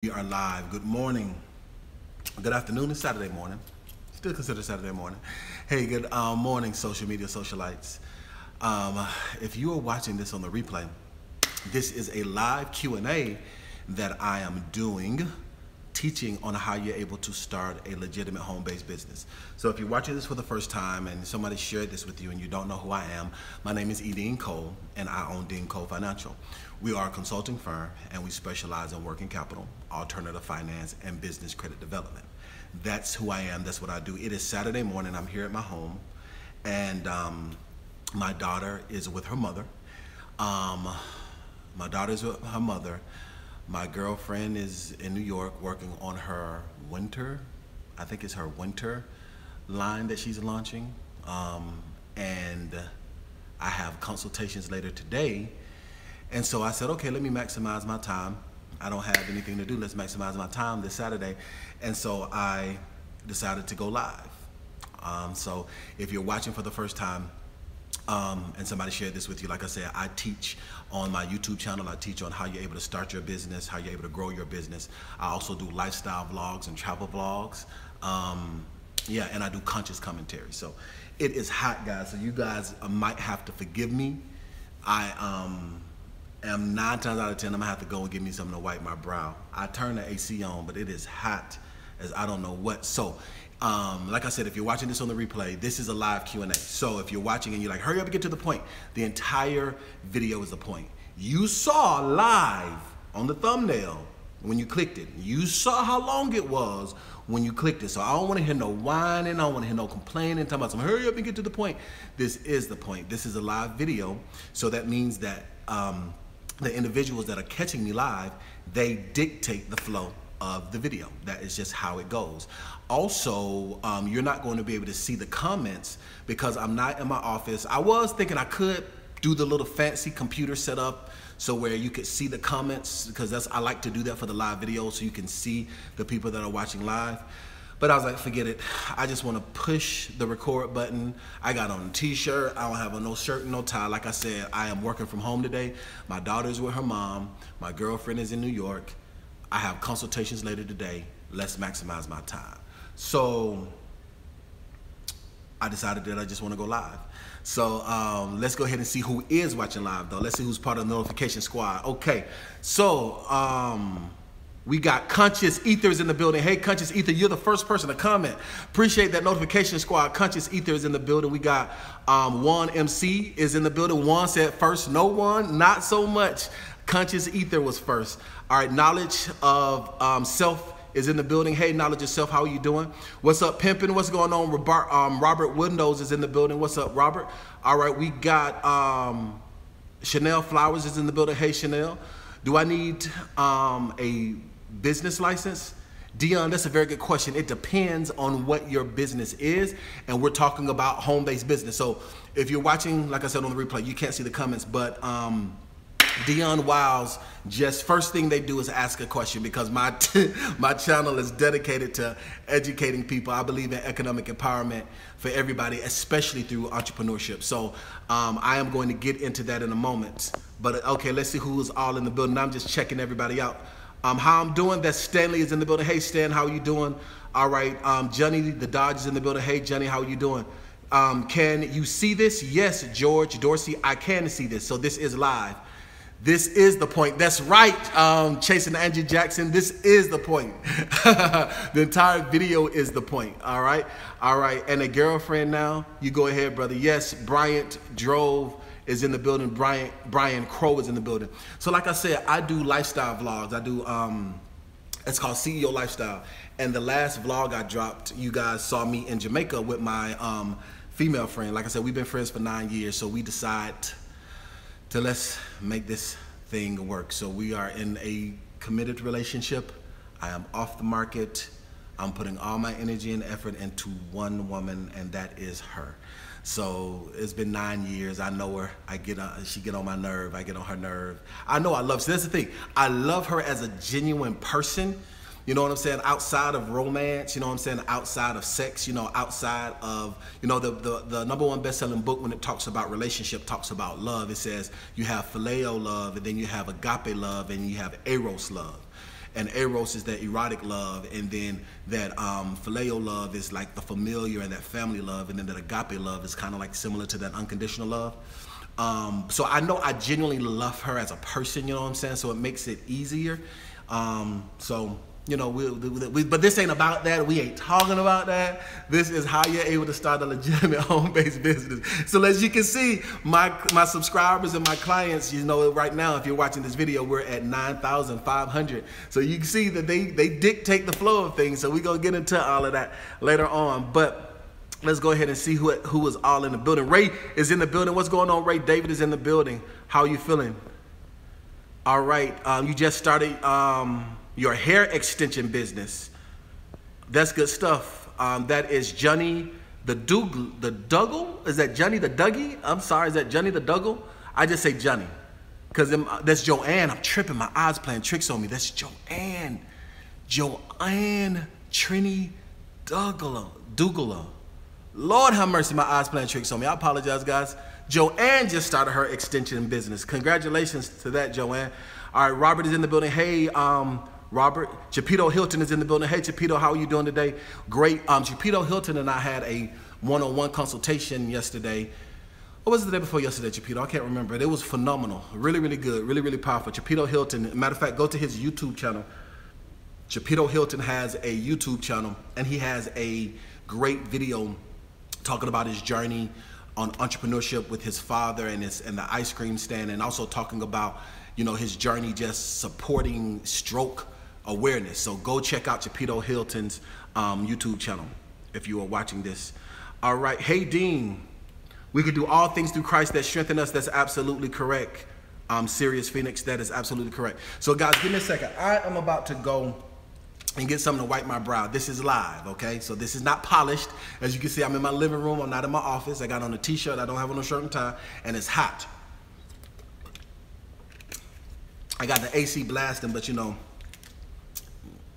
We are live. Good morning. Good afternoon. It's Saturday morning. Still considered Saturday morning. Hey, good morning, social media socialites. If you are watching this on the replay, this is a live Q&A that I am doing, teaching on how you're able to start a legitimate home-based business. So if you're watching this for the first time and somebody shared this with you and you don't know who I am, my name is E.DeanCole and I own DeanCole Financial. We are a consulting firm and we specialize in working capital, alternative finance, and business credit development. That's who I am. That's what I do. It is Saturday morning. I'm here at my home and my daughter is with her mother. My daughter's with her mother. My girlfriend is in New York working on her winter, I think it's her winter line that she's launching. And I have consultations later today. And so I said, okay, let me maximize my time. I don't have anything to do. Let's maximize my time this Saturday. And so I decided to go live. So if you're watching for the first time, and somebody shared this with you, like I said, I teach on my YouTube channel. I teach on how you're able to start your business, how you're able to grow your business. I also do lifestyle vlogs and travel vlogs. Yeah, and I do conscious commentary. So it is hot, guys. So you guys might have to forgive me. I am 9 times out of 10, I'm gonna have to go and get me something to wipe my brow. I turn the AC on, but it is hot as I don't know what. So like I said, if you're watching this on the replay, this is a live Q&A. So if you're watching and you're like, hurry up and get to the point, the entire video is the point. You saw live on the thumbnail when you clicked it. You saw how long it was when you clicked it. So I don't want to hear no whining. I don't want to hear no complaining. Talking about some hurry up and get to the point. This is the point. This is a live video. So that means that the individuals that are catching me live, they dictate the flow of the video. That is just how it goes. Also, you're not going to be able to see the comments because I'm not in my office. I was thinking I could do the little fancy computer setup so where you could see the comments, because I like to do that for the live video so you can see the people that are watching live. But I was like, forget it. I just want to push the record button. I got on a t-shirt. I don't have on no shirt and no tie. Like I said, I am working from home today. My daughter's with her mom. My girlfriend is in New York. I have consultations later today. Let's maximize my time. So I decided that I just want to go live. So let's go ahead and see who is watching live though. Let's see who's part of the notification squad. Okay, so we got Conscious Ethers in the building. Hey, Conscious Ether, you're the first person to comment. Appreciate that notification squad. Conscious Ether is in the building. We got Juan MC is in the building. Juan said first. No one, not so much. Conscious Ether was first. All right, Knowledge of Self is in the building. Hey, Knowledge of Self, how are you doing? What's up, Pimpin'? What's going on? Robert Windows is in the building. What's up, Robert? All right, we got Chanel Flowers is in the building. Hey, Chanel. Do I need a business license? Dion, that's a very good question. It depends on what your business is, and we're talking about home-based business. So if you're watching, like I said on the replay, you can't see the comments, but Dion Wiles, just first thing they do is ask a question because my channel is dedicated to educating people. I believe in economic empowerment for everybody, especially through entrepreneurship. So I am going to get into that in a moment. But okay, let's see who's all in the building. I'm just checking everybody out. How I'm doing, that Stanley is in the building. Hey Stan, how are you doing? All right, Johnny the Dodge is in the building. Hey Johnny, how are you doing? Can you see this? Yes, George Dorsey, I can see this. So this is live. This is the point. That's right, Chasing Andrew Jackson. This is the point. The entire video is the point. All right. All right. And a girlfriend now. You go ahead, brother. Yes, Bryant Drove is in the building. Brian Crow is in the building. So like I said, I do lifestyle vlogs. I do, it's called CEO Lifestyle. And the last vlog I dropped, you guys saw me in Jamaica with my female friend. Like I said, we've been friends for 9 years. So we decide to let's make this thing work. So we are in a committed relationship. I am off the market. I'm putting all my energy and effort into one woman, and that is her. So it's been 9 years. I know her. She get on my nerve. I get on her nerve. I know I love. So that's the thing. I love her as a genuine person. You know what I'm saying? Outside of romance, you know what I'm saying? Outside of sex, you know, outside of, you know, the #1 best-selling book when it talks about relationship, talks about love. It says you have phileo love, and then you have agape love, and you have eros love. and eros is that erotic love, and then that phileo love is like the familiar and that family love, and then that agape love is kind of like similar to that unconditional love. So I know I genuinely love her as a person, you know what I'm saying? So it makes it easier. So, you know, but this ain't about that. We ain't talking about that. This is how you're able to start a legitimate home-based business. So as you can see, my subscribers and my clients, you know, right now, if you're watching this video, we're at 9,500. So you can see that they dictate the flow of things. So we're going to get into all of that later on. But let's go ahead and see who is all in the building. Ray is in the building. What's going on, Ray? David is in the building. How are you feeling? All right. You just started your hair extension business. That's good stuff. That is Johnny the Dougal. Is that Johnny the Dougie? I'm sorry. Is that Johnny the Dougal? I just say Johnny because that's Joanne. I'm tripping. My eyes playing tricks on me. That's Joanne. Joanne Trini Dougala. Lord have mercy, my eyes playing tricks on me. I apologize, guys. Joanne just started her extension business. Congratulations to that, Joanne. All right, Robert is in the building. Hey, Robert. Chapito Hilton is in the building. Hey, Chapito, how are you doing today? Great. Chapito Hilton and I had a one-on-one consultation yesterday. What was it the day before yesterday, Chapito? I can't remember. It was phenomenal. Really, really good. Really, really powerful. Chapito Hilton, matter of fact, go to his YouTube channel. Chapito Hilton has a YouTube channel, and he has a great video talking about his journey on entrepreneurship with his father and the ice cream stand, and also talking about, you know, his journey just supporting stroke awareness. So go check out Chapito Hilton's YouTube channel if you are watching this. All right. Hey, Dean, we can do all things through Christ that strengthen us. That's absolutely correct. Sirius Phoenix, that is absolutely correct. So guys, give me a second. I am about to go and get something to wipe my brow. This is live, okay? So this is not polished. As you can see, I'm in my living room. I'm not in my office. I got on a t-shirt. I don't have on a shirt and tie, and it's hot. I got the AC blasting, but you know,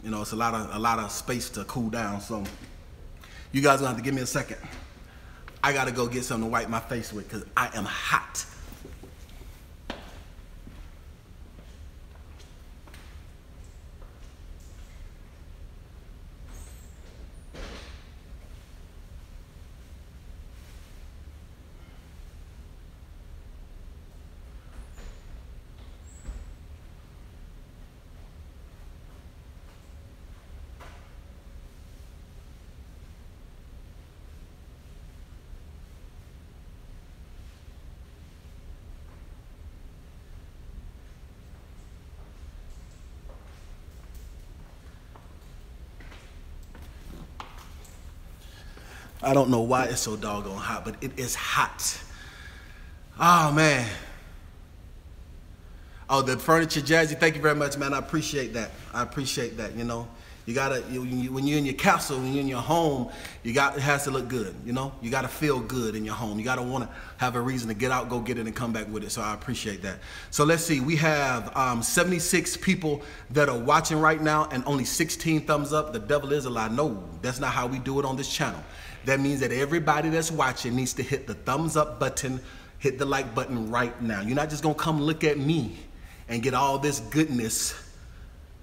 it's a lot of space to cool down. So you guys gonna have to give me a second. I gotta go get something to wipe my face with because I am hot. I don't know why it's so doggone hot, but it is hot. Oh, man. Oh, the furniture, Jazzy, thank you very much, man. I appreciate that. I appreciate that, you know. You gotta, when you're in your castle, when you're in your home, it has to look good, you know. You gotta feel good in your home. You gotta wanna have a reason to get out, go get it, and come back with it. So I appreciate that. So let's see, we have 76 people that are watching right now and only 16 thumbs up. The devil is a lie. No, that's not how we do it on this channel. That means that everybody that's watching needs to hit the thumbs up button, hit the like button right now. You're not just gonna come look at me and get all this goodness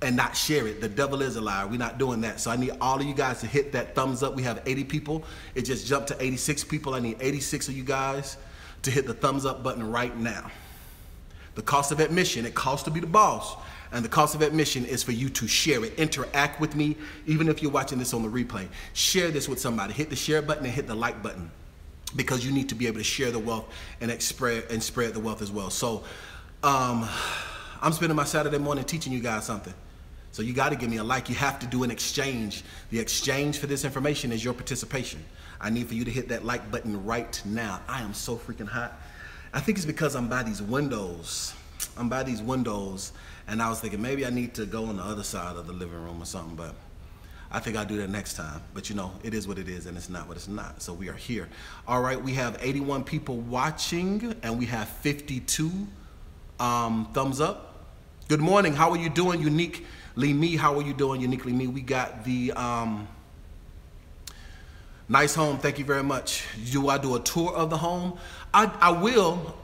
and not share it. The devil is a liar. We're not doing that. So I need all of you guys to hit that thumbs up. We have 80 people. It just jumped to 86 people. I need 86 of you guys to hit the thumbs up button right now. The cost of admission, it costs to be the boss. And the cost of admission is for you to share it, interact with me, even if you're watching this on the replay. Share this with somebody. Hit the share button and hit the like button because you need to be able to share the wealth and spread the wealth as well. So I'm spending my Saturday morning teaching you guys something. So you got to give me a like. You have to do an exchange. The exchange for this information is your participation. I need for you to hit that like button right now. I am so freaking hot. I think it's because I'm by these windows. And I was thinking maybe I need to go on the other side of the living room or something, but I think I'll do that next time. But you know, it is what it is and it's not what it's not. So we are here. All right, we have 81 people watching and we have 52 thumbs up. Good morning, how are you doing, Uniquely Me? How are you doing, Uniquely Me? We got the Nice home, thank you very much. Do I do a tour of the home? I will,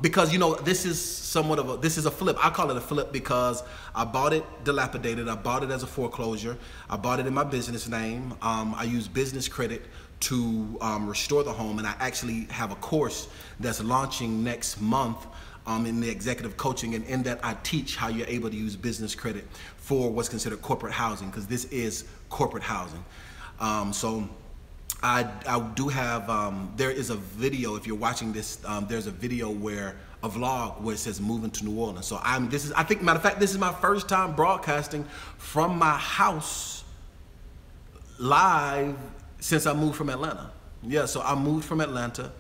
because you know, this is somewhat of this is a flip. I call it a flip because I bought it dilapidated. I bought it as a foreclosure. I bought it in my business name. I use business credit to restore the home, and I actually have a course that's launching next month in the executive coaching, and in that I teach how you're able to use business credit for what's considered corporate housing, because this is corporate housing. So I do have, there is a video, if you're watching this, there's a video where, a vlog where it says moving to New Orleans. So I think, matter of fact, this is my first time broadcasting from my house live since I moved from Atlanta. Yeah, so I moved from Atlanta.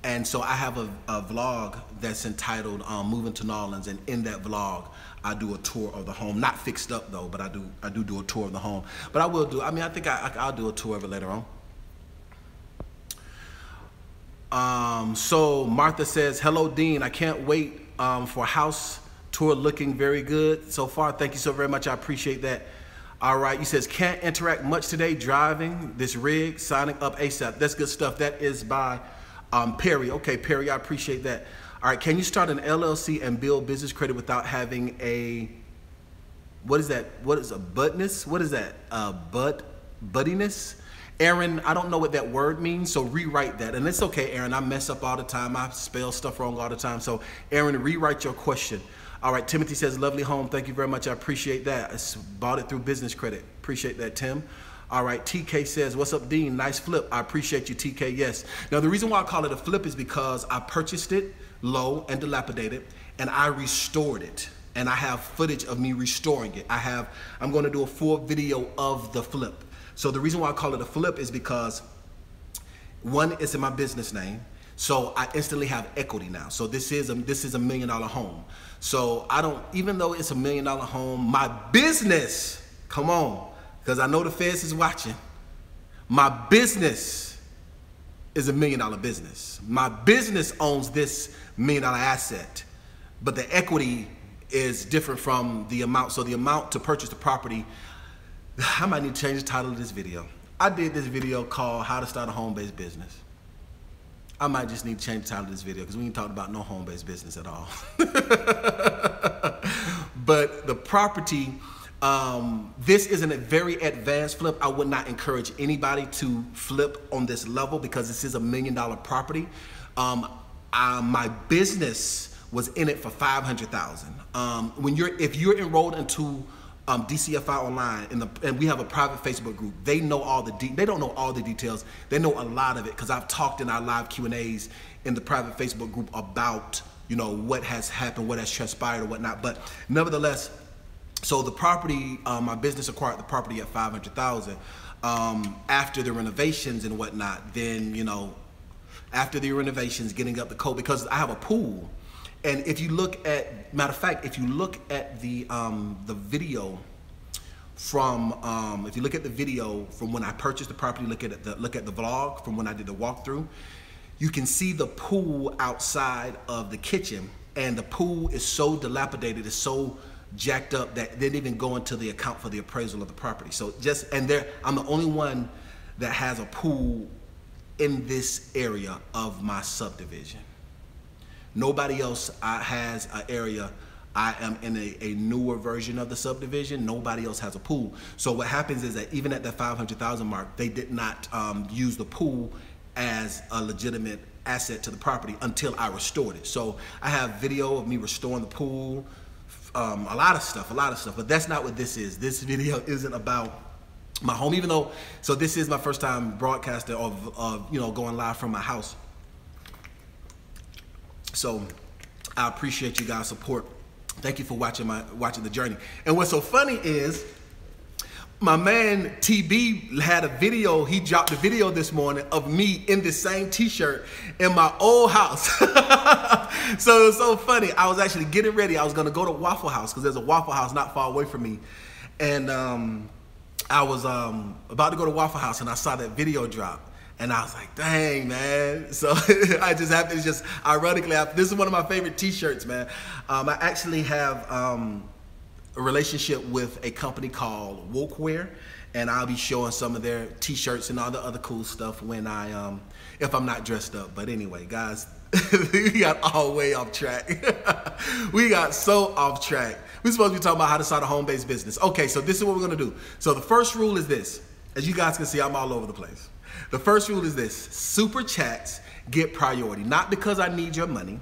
And so I have a vlog that's entitled Moving to New Orleans, and in that vlog I do a tour of the home. Not fixed up though, but I do a tour of the home. But I will do, I think I'll do a tour of it later on. So Martha says, hello Dean, I can't wait for house tour, looking very good so far. Thank you so very much, I appreciate that. All right, you says, can't interact much today, driving this rig, signing up ASAP. That's good stuff. That is by Perry. Okay, Perry, I appreciate that. All right, can you start an LLC and build business credit without having a, what is that? What is a buddiness? What is that? Buddiness? Aaron, I don't know what that word means, so rewrite that. And it's okay, Aaron, I mess up all the time. I spell stuff wrong all the time. So Aaron, rewrite your question. All right, Timothy says, lovely home. Thank you very much. I appreciate that. I bought it through business credit. Appreciate that, Tim. All right, TK says, what's up, Dean? Nice flip. I appreciate you, TK. Yes. Now, the reason why I call it a flip is because I purchased it low and dilapidated, and I restored it. And I have footage of me restoring it. I'm going to do a full video of the flip. So the reason why I call it a flip is because, one, it's in my business name. So I instantly have equity now. So this is a $1 million home. So I don't, even though it's a $1 million home, my business, come on, because I know the feds is watching. My business is a $1 million business. My business owns this $1 million asset, but the equity is different from the amount. So the amount to purchase the property, I might need to change the title of this video. I did this video called How to Start a Home-Based Business. I might just need to change the title of this video because we ain't talking about no home-based business at all. But the property, this isn't a very advanced flip. I would not encourage anybody to flip on this level because this is a $1 million property. My business was in it for $500,000. If you're enrolled into DCFI Online, and we have a private Facebook group, they know all they don't know all the details. They know a lot of it because I've talked in our live Q&As in the private Facebook group about, you know, what has happened, what has transpired or whatnot. But nevertheless, so the property, my business acquired the property at $500,000. After the renovations and whatnot, then, you know, after the renovations, getting up the code, because I have a pool. And if you look at, matter of fact, if you look at the video from, if you look at the video from when I purchased the property, look at the vlog from when I did the walkthrough, you can see the pool outside of the kitchen, and the pool is so dilapidated, it's so jacked up that they didn't even go into the account for the appraisal of the property. So I'm the only one that has a pool in this area of my subdivision. Nobody else has an area. I am in a newer version of the subdivision. Nobody else has a pool. So what happens is that even at the 500,000 mark, they did not use the pool as a legitimate asset to the property until I restored it. So I have video of me restoring the pool, a lot of stuff, but that's not what this is. This video isn't about my home, even though, so this is my first time broadcasting of you know, going live from my house. So I appreciate you guys' support. Thank you for watching the journey. And what's so funny is my man TB had a video, he dropped a video this morning of me in the same t-shirt in my old house. So it was so funny. I was actually getting ready. I was gonna go to Waffle House because there's a Waffle House not far away from me. And I was about to go to Waffle House and I saw that video drop. And I was like, dang, man. So I just happened, it's just ironically, this is one of my favorite t-shirts, man. I actually have a relationship with a company called Wokewear, and I'll be showing some of their t-shirts and all the other cool stuff when I, if I'm not dressed up. But anyway, guys, we got all way off track. We got so off track. We're supposed to be talking about how to start a home-based business. Okay, so this is what we're gonna do. So the first rule is this. As you guys can see, I'm all over the place. The first rule is this: super chats get priority. Not because I need your money.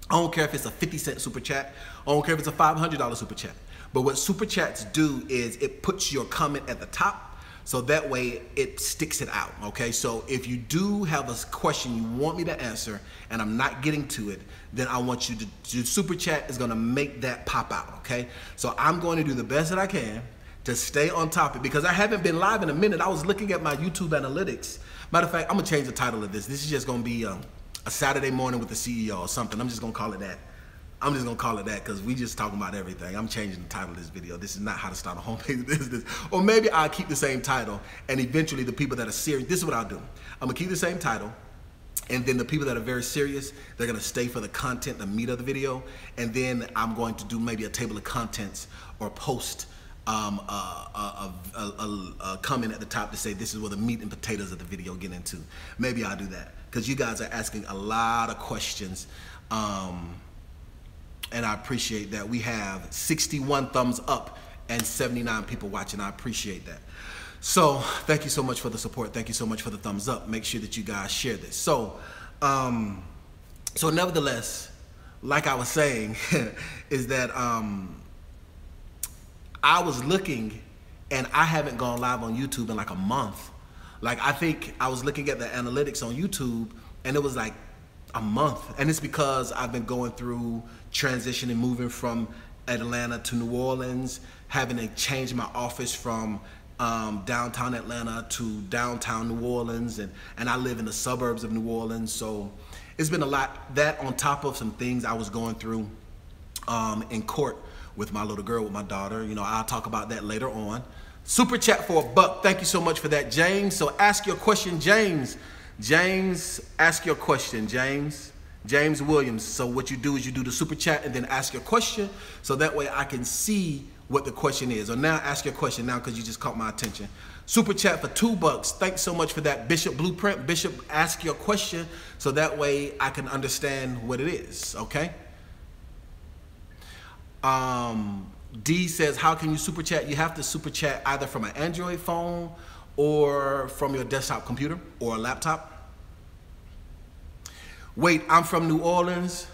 I don't care if it's a 50-cent super chat. I don't care if it's a $500 super chat. But what super chats do is it puts your comment at the top, so that way it sticks it out, okay? So if you do have a question you want me to answer and I'm not getting to it, then I want you to do super chat is gonna make that pop out, okay? So I'm going to do the best that I can to stay on topic because I haven't been live in a minute. I was looking at my YouTube analytics. Matter of fact, I'm gonna change the title of this. This is just gonna be a Saturday morning with the CEO or something. I'm just gonna call it that. I'm just gonna call it that because we just talking about everything. I'm changing the title of this video. This is not how to start a home-based business. Or maybe I'll keep the same title and eventually the people that are serious, this is what I'll do. I'm gonna keep the same title, and then the people that are very serious, they're gonna stay for the content, the meat of the video, and then I'm going to do maybe a table of contents or post a comment at the top to say this is where the meat and potatoes of the video get into. Maybe I'll do that because you guys are asking a lot of questions. And I appreciate that. We have 61 thumbs up and 79 people watching. I appreciate that. So thank you so much for the support. Thank you so much for the thumbs up. Make sure that you guys share this. So, so nevertheless, like I was saying, is that I was looking and I haven't gone live on YouTube in like a month. Like I think I was looking at the analytics on YouTube and it was like a month, and it's because I've been going through transitioning, moving from Atlanta to New Orleans, having to change my office from downtown Atlanta to downtown New Orleans, and I live in the suburbs of New Orleans, so it's been a lot. That on top of some things I was going through in court with my little girl, with my daughter. You know, I'll talk about that later on. Super chat for $1. Thank you so much for that, James. So ask your question, James. James, ask your question, James. James Williams. So what you do is you do the super chat and then ask your question, so that way I can see what the question is. Or now ask your question now because you just caught my attention. Super chat for $2. Thanks so much for that, Bishop Blueprint. Bishop, ask your question so that way I can understand what it is, okay? D says, how can you super chat? You have to super chat either from an Android phone or from your desktop computer or a laptop. Wait, I'm from New Orleans,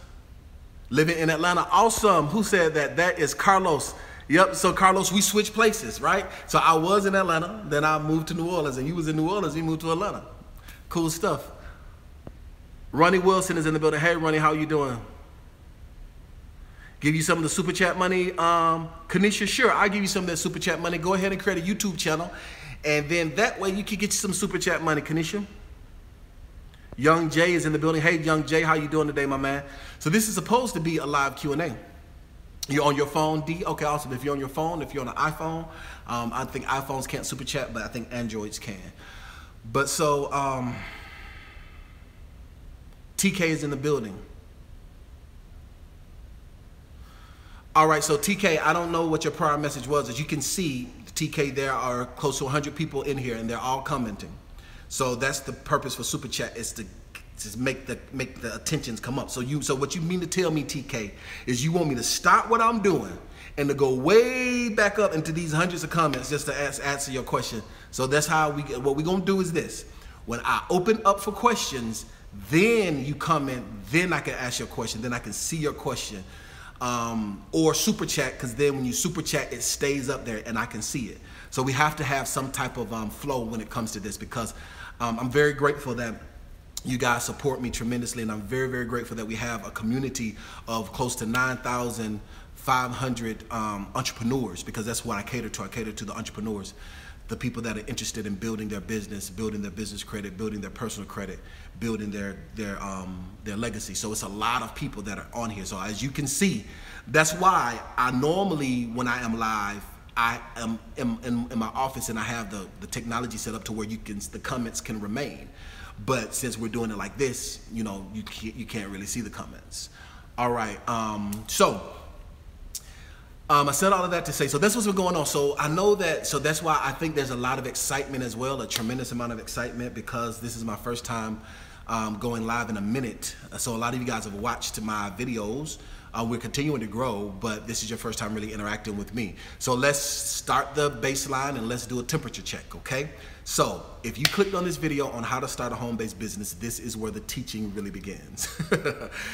living in Atlanta. Awesome. Who said that? That is Carlos. Yep, so Carlos, we switched places, right? So I was in Atlanta, then I moved to New Orleans, and you was in New Orleans, you moved to Atlanta. Cool stuff. Ronnie Wilson is in the building. Hey, Ronnie, how you doing? Give you some of the super chat money. Kanisha, sure, I'll give you some of that super chat money. Go ahead and create a YouTube channel. And then that way you can get you some super chat money, Kanisha. Young Jay is in the building. Hey, Young Jay, how you doing today, my man? So this is supposed to be a live Q&A. You're on your phone, D? Okay, awesome. If you're on your phone, if you're on an iPhone, I think iPhones can't super chat, but I think Androids can. But so, TK is in the building. All right, so TK, I don't know what your prior message was. As you can see, TK, there are close to 100 people in here, and they're all commenting. So that's the purpose for Super Chat, is to just make the attentions come up. So what you mean to tell me, TK, is you want me to stop what I'm doing and to go way back up into these hundreds of comments just to answer your question. So that's how what we're gonna do is this. When I open up for questions, then you comment, then I can ask your question, then I can see your question. Or super chat, because then when you super chat, it stays up there and I can see it. So we have to have some type of flow when it comes to this, because I'm very grateful that you guys support me tremendously, and I'm very, very grateful that we have a community of close to 9,500 entrepreneurs, because that's what I cater to. I cater to the entrepreneurs, the people that are interested in building their business credit, building their personal credit, building their legacy. So it's a lot of people that are on here. So as you can see, that's why I normally, when I am live, I am in my office and I have the technology set up to where the comments can remain. But since we're doing it like this, you know, you can't really see the comments. All right, so I said all of that to say, so that's what's been going on. So I know that, so that's why I think there's a lot of excitement as well, a tremendous amount of excitement, because this is my first time going live in a minute. So a lot of you guys have watched my videos. We're continuing to grow, but this is your first time really interacting with me. So let's start the baseline and let's do a temperature check, okay? So if you clicked on this video on how to start a home-based business, this is where the teaching really begins.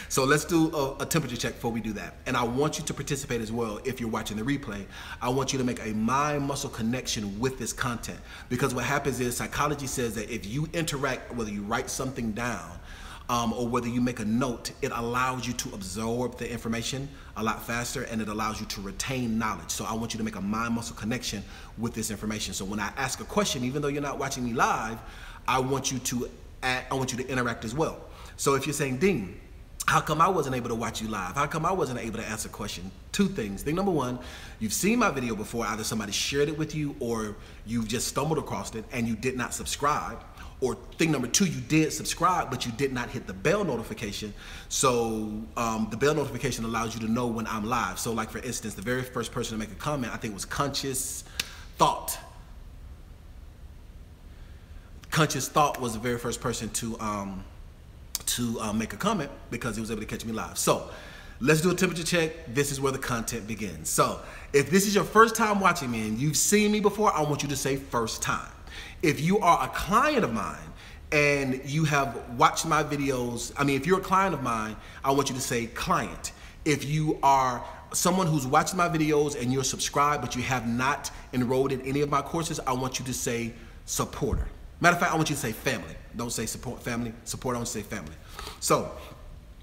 So let's do a temperature check before we do that. And I want you to participate as well. If you're watching the replay, I want you to make a mind-muscle connection with this content, because what happens is psychology says that if you interact, whether you write something down, or whether you make a note, it allows you to absorb the information a lot faster, and it allows you to retain knowledge. So I want you to make a mind-muscle connection with this information. So when I ask a question, even though you're not watching me live, I want you to interact as well. So if you're saying, Dean, how come I wasn't able to watch you live? How come I wasn't able to answer a question? Two things. Thing number one, you've seen my video before. Either somebody shared it with you or you've just stumbled across it and you did not subscribe. Or thing number two, you did subscribe, but you did not hit the bell notification. So the bell notification allows you to know when I'm live. So like for instance, the very first person to make a comment, I think was Conscious Thought. Conscious Thought was the very first person to make a comment, because he was able to catch me live. So let's do a temperature check. This is where the content begins. So if this is your first time watching me and you've seen me before, I want you to say first time. If you are a client of mine and you have watched my videos, if you're a client of mine, I want you to say client. If you are someone who's watching my videos and you're subscribed, but you have not enrolled in any of my courses, I want you to say supporter. Matter of fact, I want you to say family. Don't say support, family. Support, I want you to say family. So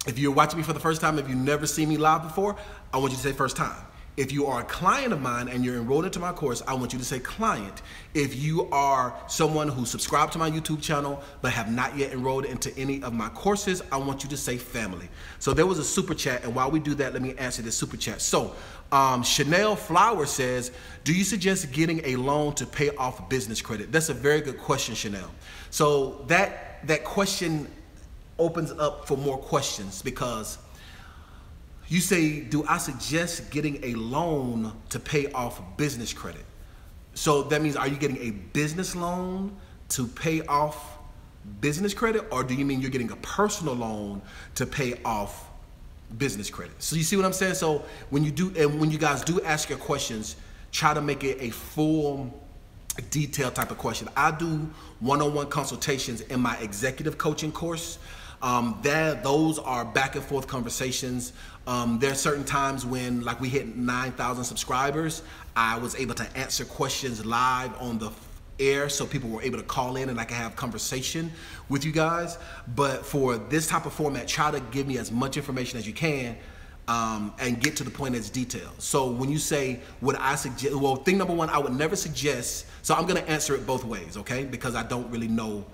if you're watching me for the first time, if you've never seen me live before, I want you to say first time. If you are a client of mine and you're enrolled into my course, I want you to say client. If you are someone who subscribed to my YouTube channel but have not yet enrolled into any of my courses, I want you to say family. So there was a super chat, and while we do that, let me answer this super chat. So Chanel Flower says, do you suggest getting a loan to pay off business credit? That's a very good question, Chanel. So that question opens up for more questions, because you say, do I suggest getting a loan to pay off business credit? So that means, are you getting a business loan to pay off business credit, or do you mean you're getting a personal loan to pay off business credit? So you see what I'm saying? So when you do, and when you guys do ask your questions, try to make it a full, detailed type of question. I do one-on-one consultations in my executive coaching course. Those are back and forth conversations. There are certain times when, like, we hit 9,000 subscribers, I was able to answer questions live on the air, so people were able to call in and I can have conversation with you guys. But for this type of format, try to give me as much information as you can, and get to the point that's detailed. So when you say, would I suggest, well, thing number one, I would never suggest, so I'm gonna answer it both ways, okay? Because I don't really know,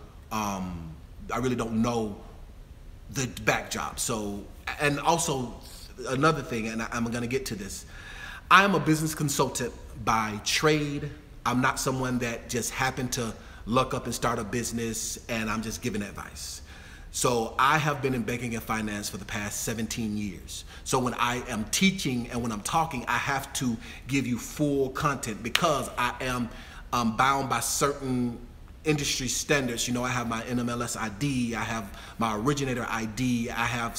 the backdrop. So, and also another thing, and I'm gonna get to this, I am a business consultant by trade. I'm not someone that just happened to luck up and start a business and I'm just giving advice. So I have been in banking and finance for the past 17 years. So when I am teaching and when I'm talking, I have to give you full content, because I am bound by certain industry standards. You know, I have my NMLS ID, I have my originator ID, I have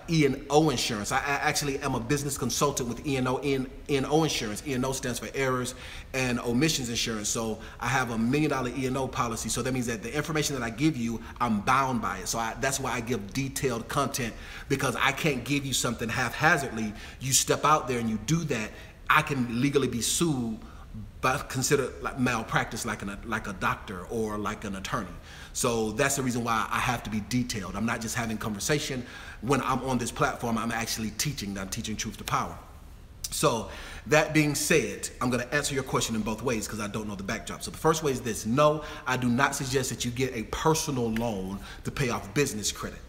E.O. insurance. I actually am a business consultant with E.O. insurance. E.O. stands for errors and omissions insurance. So I have $1 million E.O. policy. So that means that the information that I give you, I'm bound by it. So that's why I give detailed content, because I can't give you something haphazardly. You step out there and you do that, I can legally be sued, but considered like malpractice, like a doctor or like an attorney. So that's the reason why I have to be detailed. I'm not just having conversation. When I'm on this platform, I'm actually teaching. I'm teaching truth to power. So that being said, I'm gonna answer your question in both ways, because I don't know the backdrop. So the first way is this: no, I do not suggest that you get a personal loan to pay off business credit.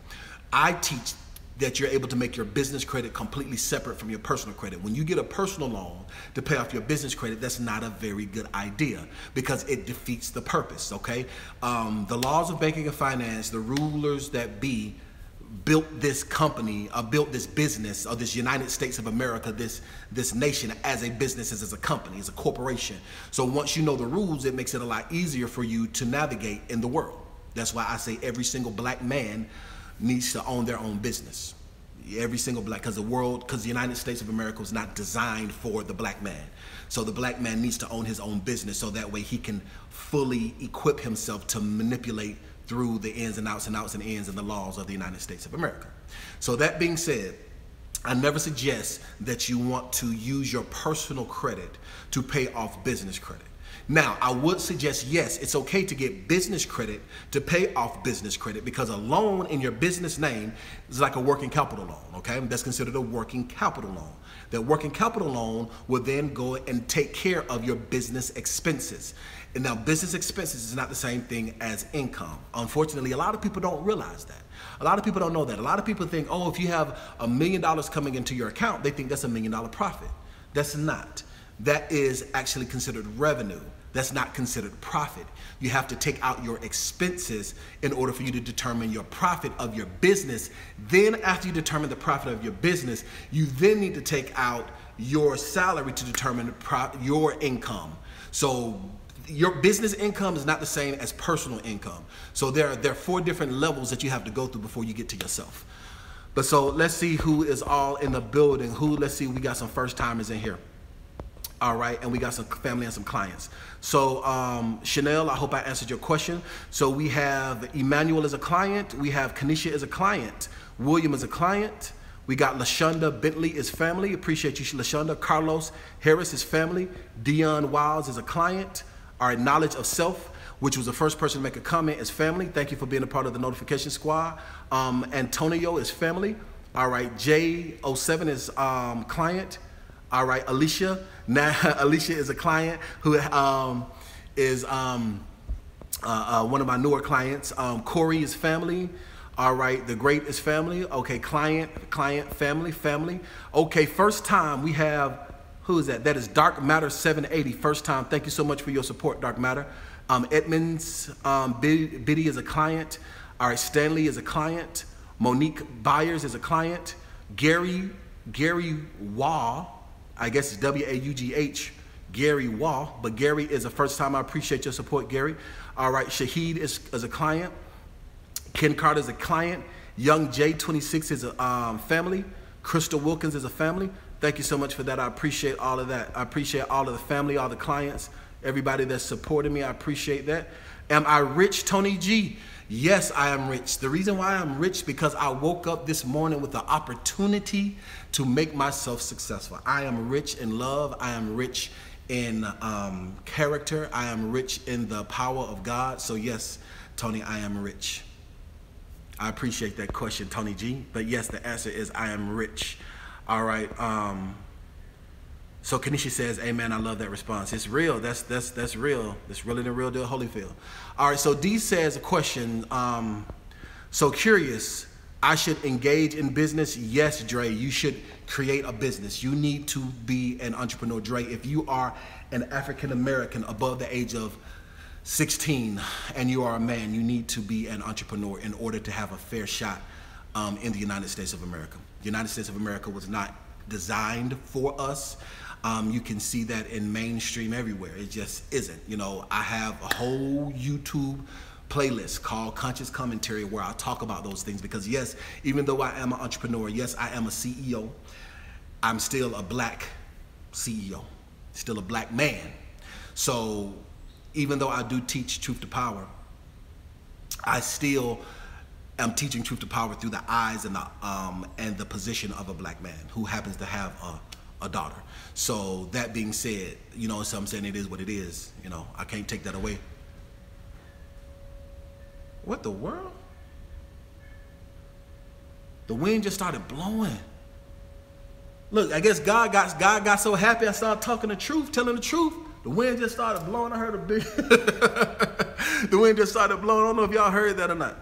I teach that you're able to make your business credit completely separate from your personal credit. When you get a personal loan to pay off your business credit, that's not a very good idea, because it defeats the purpose, okay? The laws of banking and finance, the rulers that be, built this company, built this business, or this United States of America, this nation as a business, as a company, as a corporation. So once you know the rules, it makes it a lot easier for you to navigate in the world. That's why I say every single black man needs to own their own business. Every single black, because the United States of America was not designed for the black man. So the black man needs to own his own business, so that way he can fully equip himself to manipulate through the ins and outs and outs and ins and the laws of the United States of America. So that being said, I never suggest that you want to use your personal credit to pay off business credit. Now, I would suggest, yes, it's okay to get business credit to pay off business credit, because a loan in your business name is like a working capital loan, okay? That's considered a working capital loan. That working capital loan will then go and take care of your business expenses. And now, business expenses is not the same thing as income. Unfortunately, a lot of people don't realize that. A lot of people don't know that. A lot of people think, oh, if you have $1 million coming into your account, they think that's $1 million profit. That's not. That is actually considered revenue. That's not considered profit. You have to take out your expenses in order for you to determine your profit of your business. Then after you determine the profit of your business, you then need to take out your salary to determine your income. So your business income is not the same as personal income. So there are 4 different levels that you have to go through before you get to yourself. But so let's see who is all in the building. Let's see, we got some first timers in here. All right, and we got some family and some clients. So Chanel, I hope I answered your question. So we have Emmanuel as a client. We have Kanisha as a client. William as a client. We got LaShonda Bentley is family. Appreciate you, LaShonda. Carlos Harris is family. Dion Wiles is a client. All right, Knowledge of Self, which was the first person to make a comment, is family. Thank you for being a part of the notification squad. Antonio is family. All right, J07 is client. All right, Alicia. Now, Alicia is a client who is one of my newer clients. Corey is family. All right, The Great is family. Okay, client, family. Okay, first time we have, who is that? That is Dark Matter 780. First time. Thank you so much for your support, Dark Matter. Edmonds Biddy is a client. All right, Stanley is a client. Monique Byers is a client. Gary Wah. I guess it's W-A-U-G-H, Gary Wah, but Gary is a first time. I appreciate your support, Gary. All right, Shahid is a client. Ken Carter is a client. Young J26 is a family. Crystal Wilkins is a family. Thank you so much for that. I appreciate all of that. I appreciate all of the family, all the clients, everybody that's supporting me. I appreciate that. Am I rich, Tony G? Yes, I am rich. The reason why I'm rich, because I woke up this morning with the opportunity to make myself successful. I am rich in love. I am rich in character. I am rich in the power of God. So yes, Tony, I am rich. I appreciate that question, Tony G. But yes, the answer is I am rich. All right. So Kanisha says, amen, I love that response. It's real. That's real. It's really the real deal, Holyfield. All right, so D says a question. So curious, I should engage in business? Yes, Dre, you should create a business. You need to be an entrepreneur, Dre. If you are an African American above the age of 16 and you are a man, you need to be an entrepreneur in order to have a fair shot in the United States of America. The United States of America was not designed for us. You can see that in mainstream everywhere. It just isn't. You know, I have a whole YouTube playlist called Conscious Commentary where I talk about those things, because yes, even though I am an entrepreneur, yes, I am a CEO, I'm still a black CEO, still a black man. So even though I do teach truth to power, I still am teaching truth to power through the eyes and the position of a black man who happens to have a daughter. So that being said, you know, so I'm saying it is what it is. You know, I can't take that away. What the world? The wind just started blowing. Look, I guess God got so happy I started talking the truth, telling the truth. The wind just started blowing. I heard a big the wind just started blowing. I don't know if y'all heard that or not.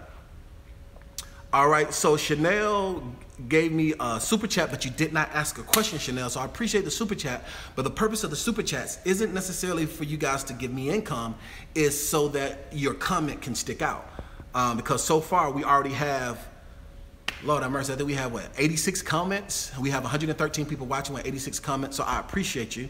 All right, so Chanel gave me a super chat, but you did not ask a question, Chanel. So I appreciate the super chat, but the purpose of the super chats isn't necessarily for you guys to give me income, is so that your comment can stick out. Because so far we already have Lord have mercy. I think we have, what, 86 comments? We have 113 people watching with 86 comments, so I appreciate you.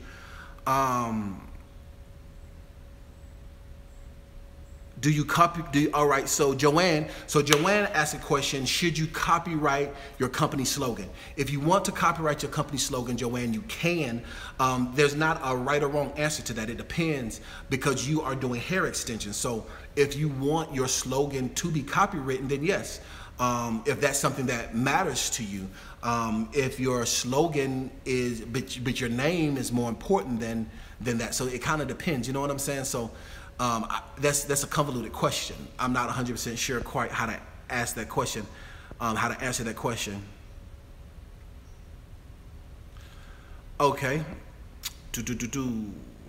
Do you copy? All right, so Joanne asked a question, should you copyright your company slogan? If you want to copyright your company slogan, Joanne, you can. There's not a right or wrong answer to that. It depends, because you are doing hair extensions. So if you want your slogan to be copywritten, then yes. If that's something that matters to you, if your slogan is, but your name is more important than that. So it kind of depends, you know what I'm saying? So that's a convoluted question. I'm not 100% sure quite how to ask that question, how to answer that question. Okay,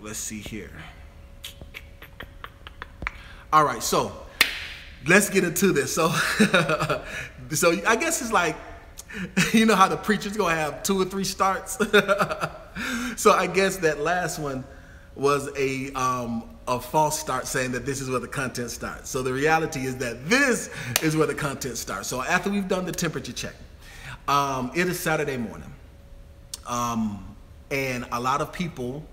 let's see here. All right, so let's get into this. So, so I guess it's like, you know how the preacher's gonna have 2 or 3 starts. So I guess that last one was a false start, saying that this is where the content starts. So the reality is that this is where the content starts. So after we've done the temperature check, it is Saturday morning, and a lot of people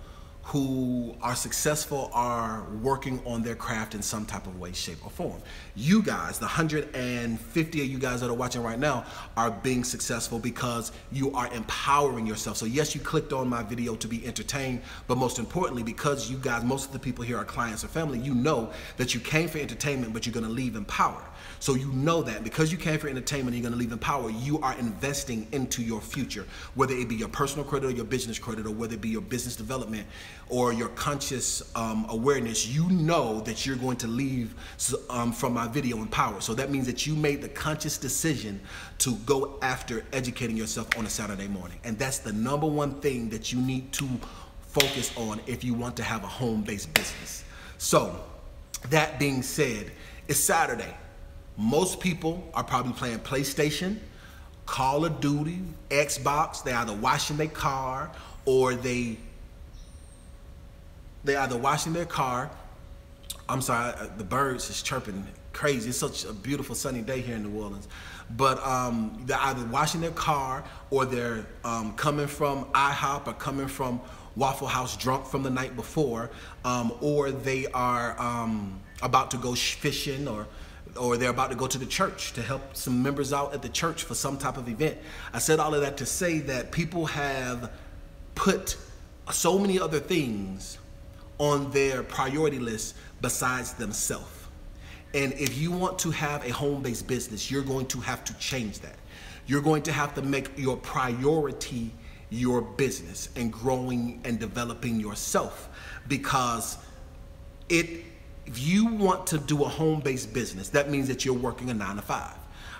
who are successful are working on their craft in some type of way, shape, or form. You guys, the 150 of you guys that are watching right now, are being successful because you are empowering yourself. So yes, you clicked on my video to be entertained, but most importantly, because you guys, most of the people here are clients or family, you know that you came for entertainment, but you're gonna leave empowered. So you know that because you came for entertainment and you're gonna leave empowered, you are investing into your future, whether it be your personal credit or your business credit, or whether it be your business development or your conscious awareness. You know that you're going to leave from my video empowered. So that means that you made the conscious decision to go after educating yourself on a Saturday morning. And that's the #1 thing that you need to focus on if you want to have a home-based business. So that being said, it's Saturday. Most people are probably playing PlayStation, Call of Duty, Xbox. They're either washing their car, or they either washing their car. I'm sorry, the birds is chirping crazy. It's such a beautiful sunny day here in New Orleans. But they're either washing their car, or they're coming from IHOP, or coming from Waffle House drunk from the night before, or they are about to go fishing, or they're about to go to the church to help some members out at the church for some type of event. I said all of that to say that people have put so many other things on their priority list besides themselves. And if you want to have a home-based business, you're going to have to change that. You're going to have to make your priority your business and growing and developing yourself, because if you want to do a home-based business, that means that you're working a 9 to 5.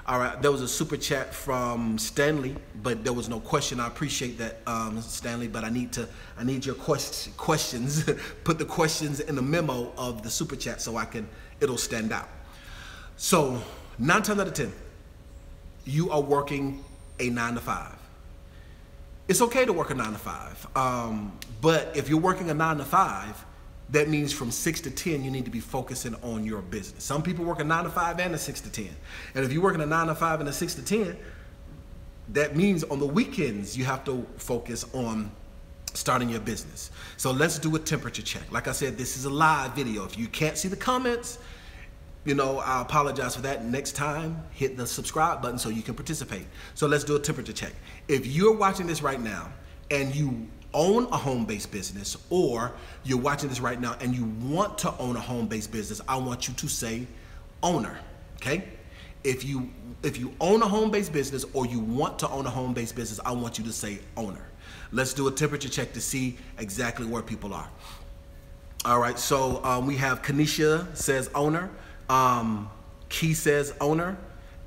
All right, there was a super chat from Stanley, but there was no question. I appreciate that, Stanley, but I need your questions. Put the questions in the memo of the super chat so it'll stand out. So 9 times out of 10, you are working a 9 to 5. It's okay to work a 9 to 5, but if you're working a 9 to 5, that means from 6 to 10, you need to be focusing on your business. Some people work a 9 to 5 and a 6 to 10. And if you're working a 9 to 5 and a 6 to 10, that means on the weekends, you have to focus on starting your business. So let's do a temperature check. Like I said, this is a live video. If you can't see the comments, you know, I apologize for that. Next time, hit the subscribe button so you can participate. So let's do a temperature check. If you're watching this right now and you own a home-based business, or you're watching this right now and you want to own a home-based business, I want you to say owner, okay? If you own a home-based business, or you want to own a home-based business, I want you to say owner. Let's do a temperature check to see exactly where people are. All right, so we have Kanisha says owner, Key says owner,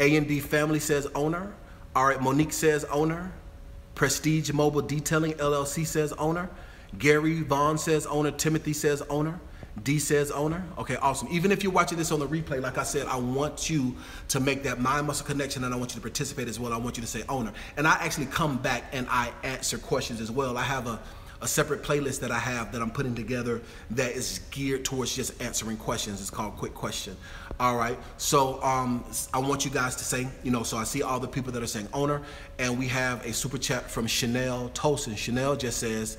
A&D Family says owner, all right, Monique says owner, Prestige Mobile Detailing LLC says owner. Gary Vaughn says owner. Timothy says owner. D says owner. Okay, awesome. Even if you're watching this on the replay, like I said, I want you to make that mind muscle connection, and I want you to participate as well. I want you to say owner. And I actually come back and I answer questions as well. I have a separate playlist that I have that I'm putting together that is geared towards just answering questions. It's called Quick Question. All right. So I want you guys to say, you know, so I see all the people that are saying owner, and we have a super chat from Chanel Tolson. Chanel just says,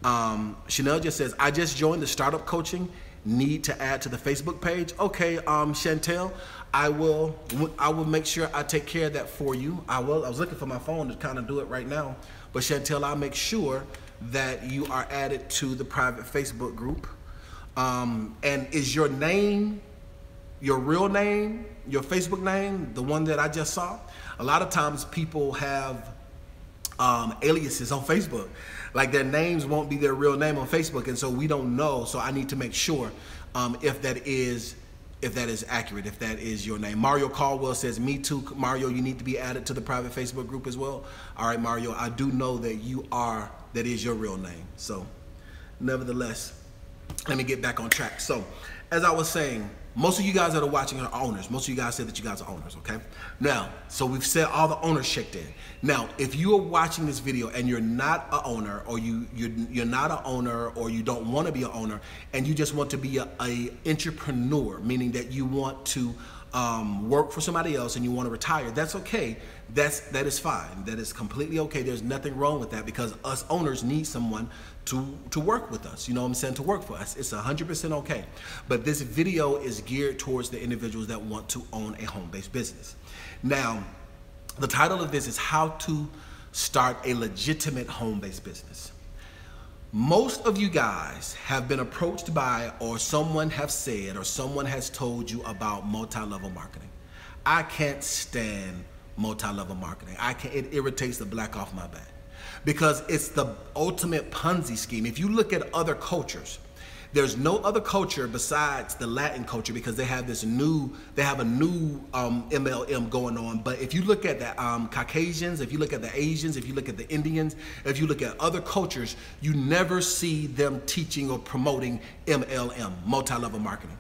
I just joined the startup coaching. Need to add to the Facebook page. Okay, Chantel, I will make sure I take care of that for you. I was looking for my phone to kind of do it right now, but Chantel, I'll make sure that you are added to the private Facebook group. And is your name, your real name, your Facebook name, the one that I just saw? A lot of times people have aliases on Facebook. Like their names won't be their real name on Facebook, and so we don't know. So I need to make sure if that is accurate, if that is your name. Mario Caldwell says, me too, Mario, you need to be added to the private Facebook group as well. All right, Mario, I do know that that is your real name. So nevertheless, let me get back on track. So as I was saying, most of you guys that are watching are owners. Most of you guys said that you guys are owners, okay? Now, so we've said all the owners checked in. Now, if you are watching this video and you're not an owner, or you're not an owner, or you don't want to be an owner, and you just want to be a entrepreneur, meaning that you want to work for somebody else and you want to retire, that's okay. That is fine. That is completely okay. There's nothing wrong with that, because us owners need someone to work with us. You know what I'm saying? To work for us. It's 100% okay. But this video is geared towards the individuals that want to own a home-based business. Now, the title of this is How to Start a Legitimate Home-Based Business. Most of you guys have been approached by, or someone have said, or someone has told you about multi-level marketing. I can't stand multi-level marketing. It irritates the black off my back, because it's the ultimate Ponzi scheme. If you look at other cultures, there's no other culture besides the Latin culture, because they have a new MLM going on. But if you look at the Caucasians, if you look at the Asians, if you look at the Indians, if you look at other cultures, you never see them teaching or promoting MLM, multi-level marketing.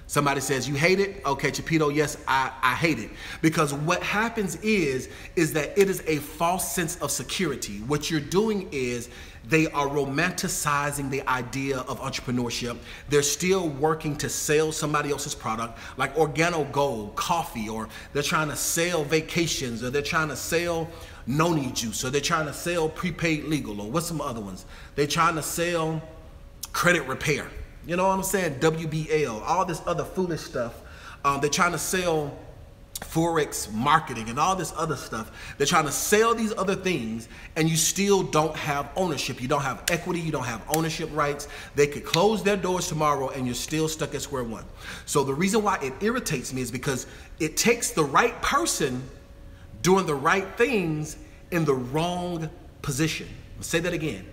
Somebody says, you hate it? Okay, Chapito, yes, I hate it. Because what happens is that it is a false sense of security. What you're doing is they are romanticizing the idea of entrepreneurship. They're still working to sell somebody else's product, like Organo Gold, coffee, or they're trying to sell vacations, or they're trying to sell noni juice, or they're trying to sell prepaid legal, or what's some other ones? They're trying to sell credit repair. You know what I'm saying? WBL, all this other foolish stuff. They're trying to sell Forex marketing and all this other stuff. They're trying to sell these other things, and you still don't have ownership. You don't have equity. You don't have ownership rights. They could close their doors tomorrow and you're still stuck at square one. So the reason why it irritates me is because it takes the right person doing the right things in the wrong position. I'll say that again.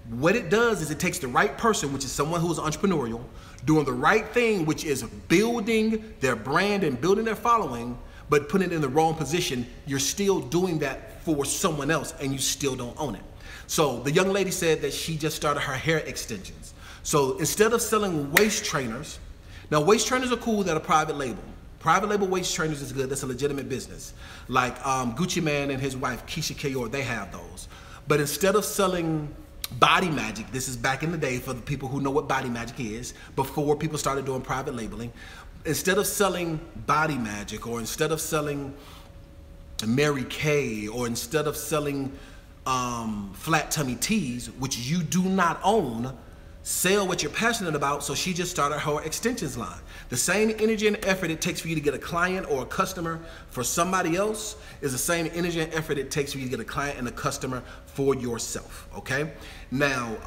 What it does is it takes the right person, which is someone who is entrepreneurial, doing the right thing, which is building their brand and building their following, but putting it in the wrong position. You're still doing that for someone else, and you still don't own it. So the young lady said that she just started her hair extensions. So instead of selling waist trainers, now waist trainers are cool that are private label. Private label waist trainers is good. That's a legitimate business. Like Gucci Mane and his wife, Keisha Kayor, they have those. But instead of selling Body Magic, this is back in the day for the people who know what Body Magic is, before people started doing private labeling. Instead of selling Body Magic, or instead of selling Mary Kay, or instead of selling flat tummy tees, which you do not own, sell what you're passionate about. So she just started her extensions line. The same energy and effort it takes for you to get a client or a customer for somebody else is the same energy and effort it takes for you to get a client and a customer for yourself, okay? Now,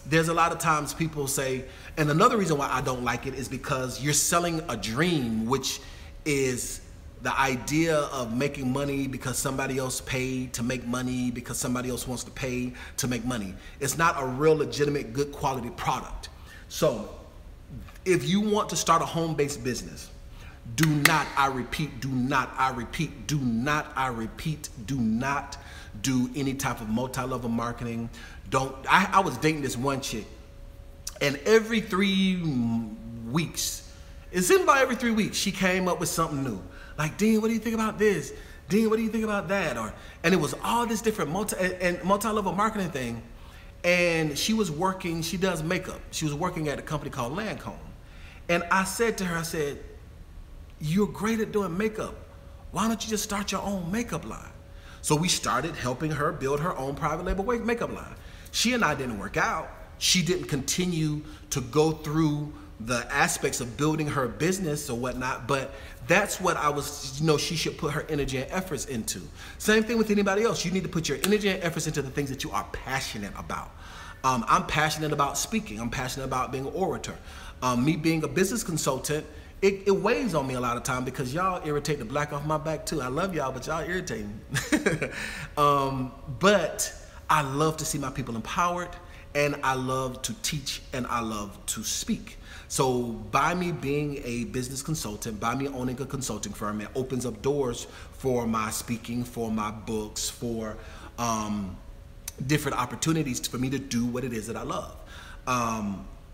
there's a lot of times people say, and another reason why I don't like it is because you're selling a dream, which is the idea of making money because somebody else paid to make money, because somebody else wants to pay to make money. It's not a real legitimate, good quality product. So if you want to start a home-based business, do not, I repeat, do not, I repeat, do not, I repeat, do not do any type of multi-level marketing. I was dating this one chick, and every 3 weeks, it seemed like every 3 weeks, she came up with something new. Like, Dean, what do you think about this? Dean, what do you think about that? And it was all this different multi-level marketing thing. And she was working, she does makeup. She was working at a company called Lancome. And I said to her, I said, you're great at doing makeup. Why don't you just start your own makeup line? So we started helping her build her own private label makeup line. She and I didn't work out. She didn't continue to go through the aspects of building her business or whatnot, but that's what I was, she should put her energy and efforts into. Same thing with anybody else. You need to put your energy and efforts into the things that you are passionate about. I'm passionate about speaking. I'm passionate about being an orator. Me being a business consultant, it weighs on me a lot of time because y'all irritate the black off my back too. I love y'all, but y'all irritate me. But I love to see my people empowered, and I love to teach, and I love to speak. So by me being a business consultant, by me owning a consulting firm, it opens up doors for my speaking, for my books, for different opportunities for me to do what it is that I love.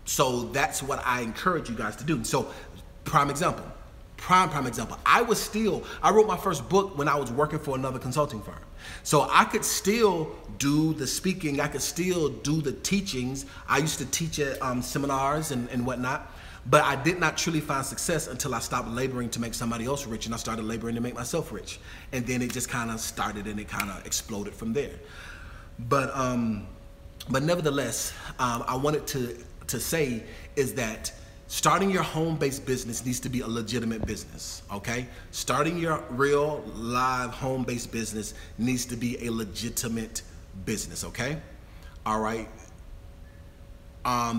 So that's what I encourage you guys to do. So prime example. I wrote my first book when I was working for another consulting firm. So I could still do the speaking, I could still do the teachings. I used to teach at seminars and whatnot, but I did not truly find success until I stopped laboring to make somebody else rich and I started laboring to make myself rich. And then it just kind of started and it kind of exploded from there. But nevertheless, I wanted to say is that starting your home-based business needs to be a legitimate business, okay? Starting your real, live, home-based business needs to be a legitimate business, okay? All right.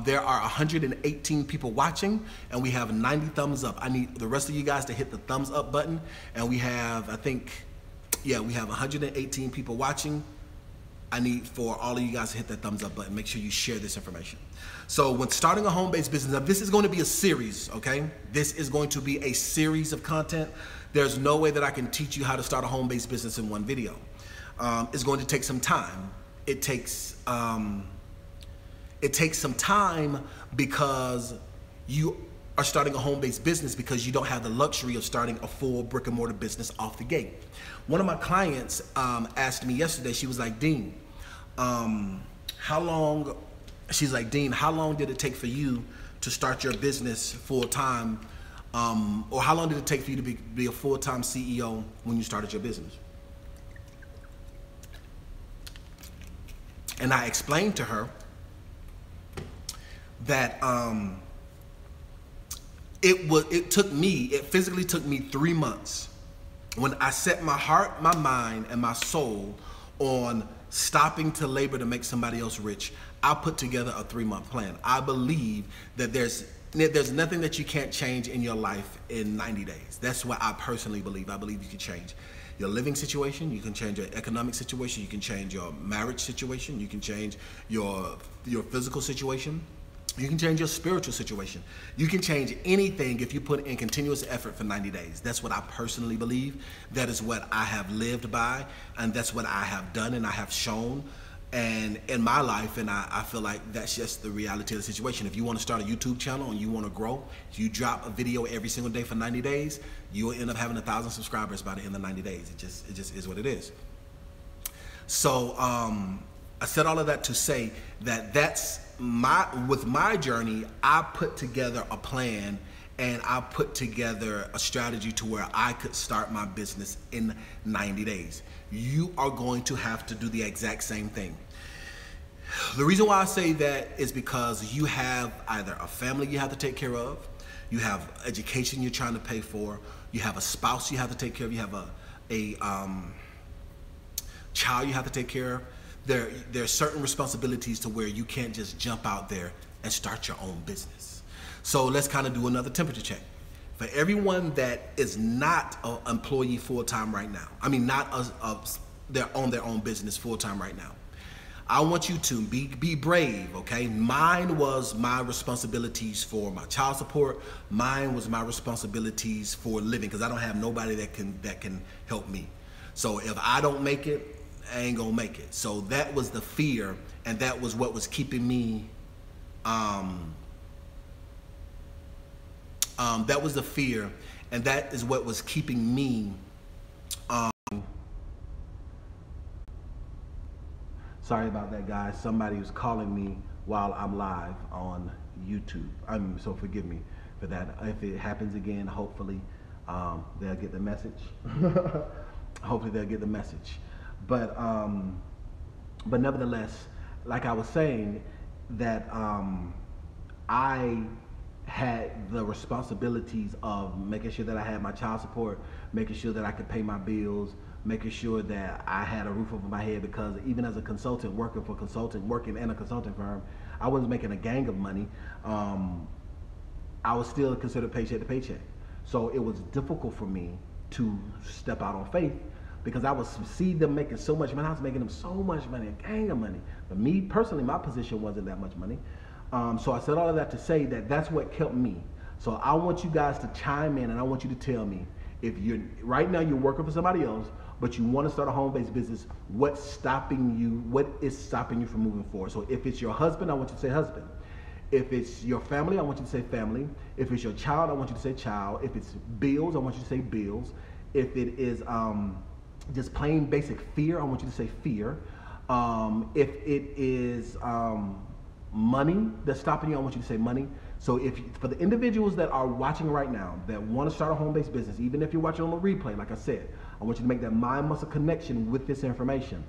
There are 118 people watching, and we have 90 thumbs up. I need the rest of you guys to hit the thumbs up button, and we have, we have 118 people watching. I need for all of you guys to hit that thumbs up button. Make sure you share this information. So when starting a home-based business, now this is going to be a series, okay? This is going to be a series of content. There's no way that I can teach you how to start a home-based business in one video. It's going to take some time. It takes some time because you are starting a home-based business because you don't have the luxury of starting a full brick-and-mortar business off the gate. One of my clients asked me yesterday, she was like, Dean, how long did it take for you to start your business full-time? Or how long did it take for you to be a full-time CEO when you started your business? And I explained to her that it physically took me 3 months when I set my heart, my mind, and my soul on stopping to labor to make somebody else rich. I put together a 3-month plan. I believe that there's nothing that you can't change in your life in 90 days. That's what I personally believe. I believe you can change your living situation, you can change your economic situation, you can change your marriage situation, you can change your physical situation. You can change your spiritual situation. You can change anything if you put in continuous effort for 90 days. That's what I personally believe. That is what I have lived by, and that's what I have done and I have shown and in my life, and I feel like that's just the reality of the situation. If you want to start a YouTube channel and you want to grow, if you drop a video every single day for 90 days, you will end up having 1,000 subscribers by the end of 90 days. It just is what it is. So I said all of that to say that with my journey, I put together a plan and I put together a strategy to where I could start my business in 90 days. You are going to have to do the exact same thing. The reason why I say that is because you have either a family you have to take care of, you have education you're trying to pay for, you have a spouse you have to take care of, you have a child you have to take care of. There are certain responsibilities to where you can't just jump out there and start your own business. So let's kind of do another temperature check. For everyone that is not an employee full-time right now, I mean they're on their own business full-time right now, I want you to be brave, okay? Mine was my responsibilities for my child support. Mine was my responsibilities for living because I don't have nobody that can help me. So if I don't make it, I ain't gonna make it. So that was the fear, and that was what was keeping me, that was the fear, and that is what was keeping me Sorry about that, guys. Somebody was calling me while I'm live on YouTube. So forgive me for that. If it happens again, hopefully they'll get the message. Hopefully they'll get the message. But nevertheless, like I was saying, that I had the responsibilities of making sure that I had my child support, making sure that I could pay my bills, making sure that I had a roof over my head, because even as a consultant, working in a consulting firm, I wasn't making a gang of money. I was still considered paycheck to paycheck. So it was difficult for me to step out on faith, because I would see them making so much money. I was making them so much money, a gang of money. But me personally, my position wasn't that much money. So I said all of that to say that that's what kept me. So I want you guys to chime in, and I want you to tell me, if you're right now you're working for somebody else, but you want to start a home-based business, what is stopping you from moving forward? So if it's your husband, I want you to say husband. If it's your family, I want you to say family. If it's your child, I want you to say child. If it's bills, I want you to say bills. If it is just plain basic fear, I want you to say fear. If it is money that's stopping you, I want you to say money. So for the individuals that are watching right now that want to start a home-based business, even if you're watching on the replay, like I said, I want you to make that mind muscle connection with this information.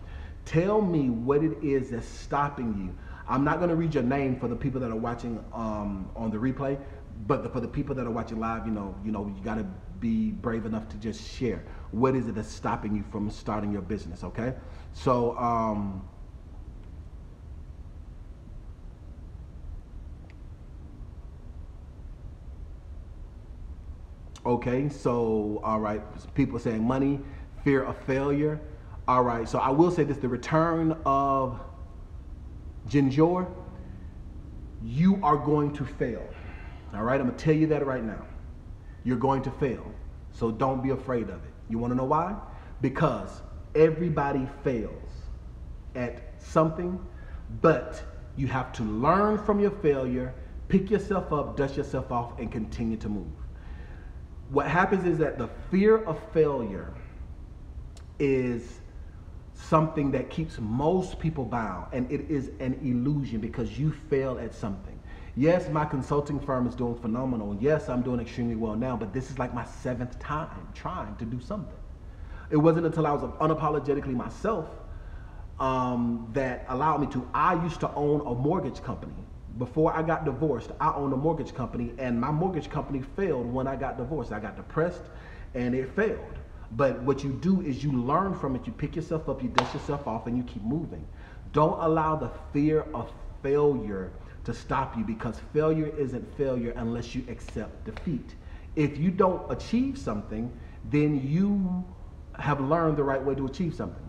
Tell me what it is that's stopping you. I'm not going to read your name for the people that are watching on the replay, but for the people that are watching live, you got to be brave enough to just share. What is it that's stopping you from starting your business? Okay, so okay, so all right, people saying money, fear of failure. All right, so I will say this: the return of Ginger, you are going to fail. All right, I'm gonna tell you that right now. You're going to fail, so don't be afraid of it. You want to know why? Because everybody fails at something, but you have to learn from your failure, pick yourself up, dust yourself off, and continue to move. What happens is that the fear of failure is something that keeps most people bound, and it is an illusion because you fail at something. Yes, my consulting firm is doing phenomenal. Yes, I'm doing extremely well now, but this is like my 7th time trying to do something. It wasn't until I was unapologetically myself that allowed me to. I used to own a mortgage company. Before I got divorced, I owned a mortgage company, and my mortgage company failed when I got divorced. I got depressed and it failed. But what you do is you learn from it, you pick yourself up, you dust yourself off, and you keep moving. Don't allow the fear of failure to stop you, because failure isn't failure unless you accept defeat. If you don't achieve something, then you have learned the right way to achieve something.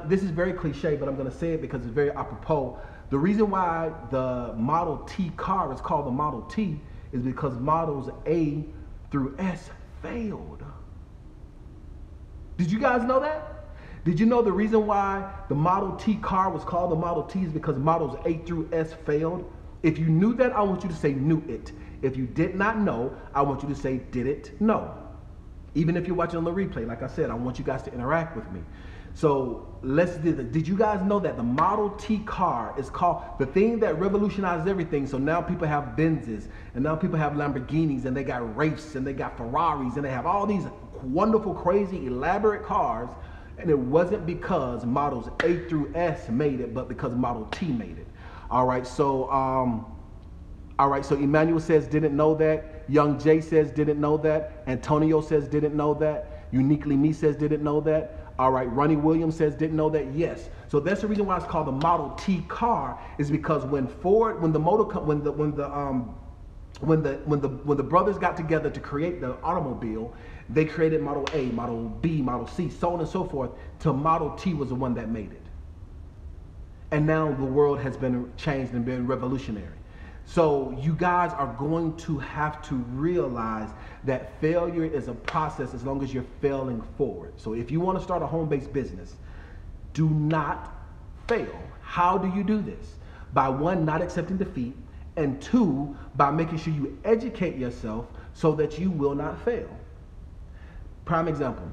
This is very cliche, but I'm going to say it because it's very apropos. The reason why the Model T car is called the Model T is because models A through S failed. Did you guys know that? Did you know the reason why the Model T car was called the Model T is because models A through S failed? If you knew that, I want you to say knew it. If you did not know, I want you to say didn't know. Even if you're watching on the replay, like I said, I want you guys to interact with me. So let's do this. Did you guys know that the Model T car is called the thing that revolutionized everything? So now people have Benzes, and now people have Lamborghinis, and they got Wraiths, and they got Ferraris, and they have all these wonderful, crazy, elaborate cars. And it wasn't because models A through S made it, but because Model T made it. All right, so Emmanuel says didn't know that. Young Jay says didn't know that. Antonio says didn't know that. Uniquely Me says didn't know that. All right, Ronnie Williams says didn't know that. Yes. So that's the reason why it's called the Model T car, is because when the brothers got together to create the automobile, they created Model A, Model B, Model C, so on and so forth, till Model T was the one that made it. And now the world has been changed and been revolutionary. So you guys are going to have to realize that failure is a process as long as you're failing forward. So if you want to start a home-based business, do not fail. How do you do this? By 1, not accepting defeat, and 2, by making sure you educate yourself so that you will not fail. Prime example,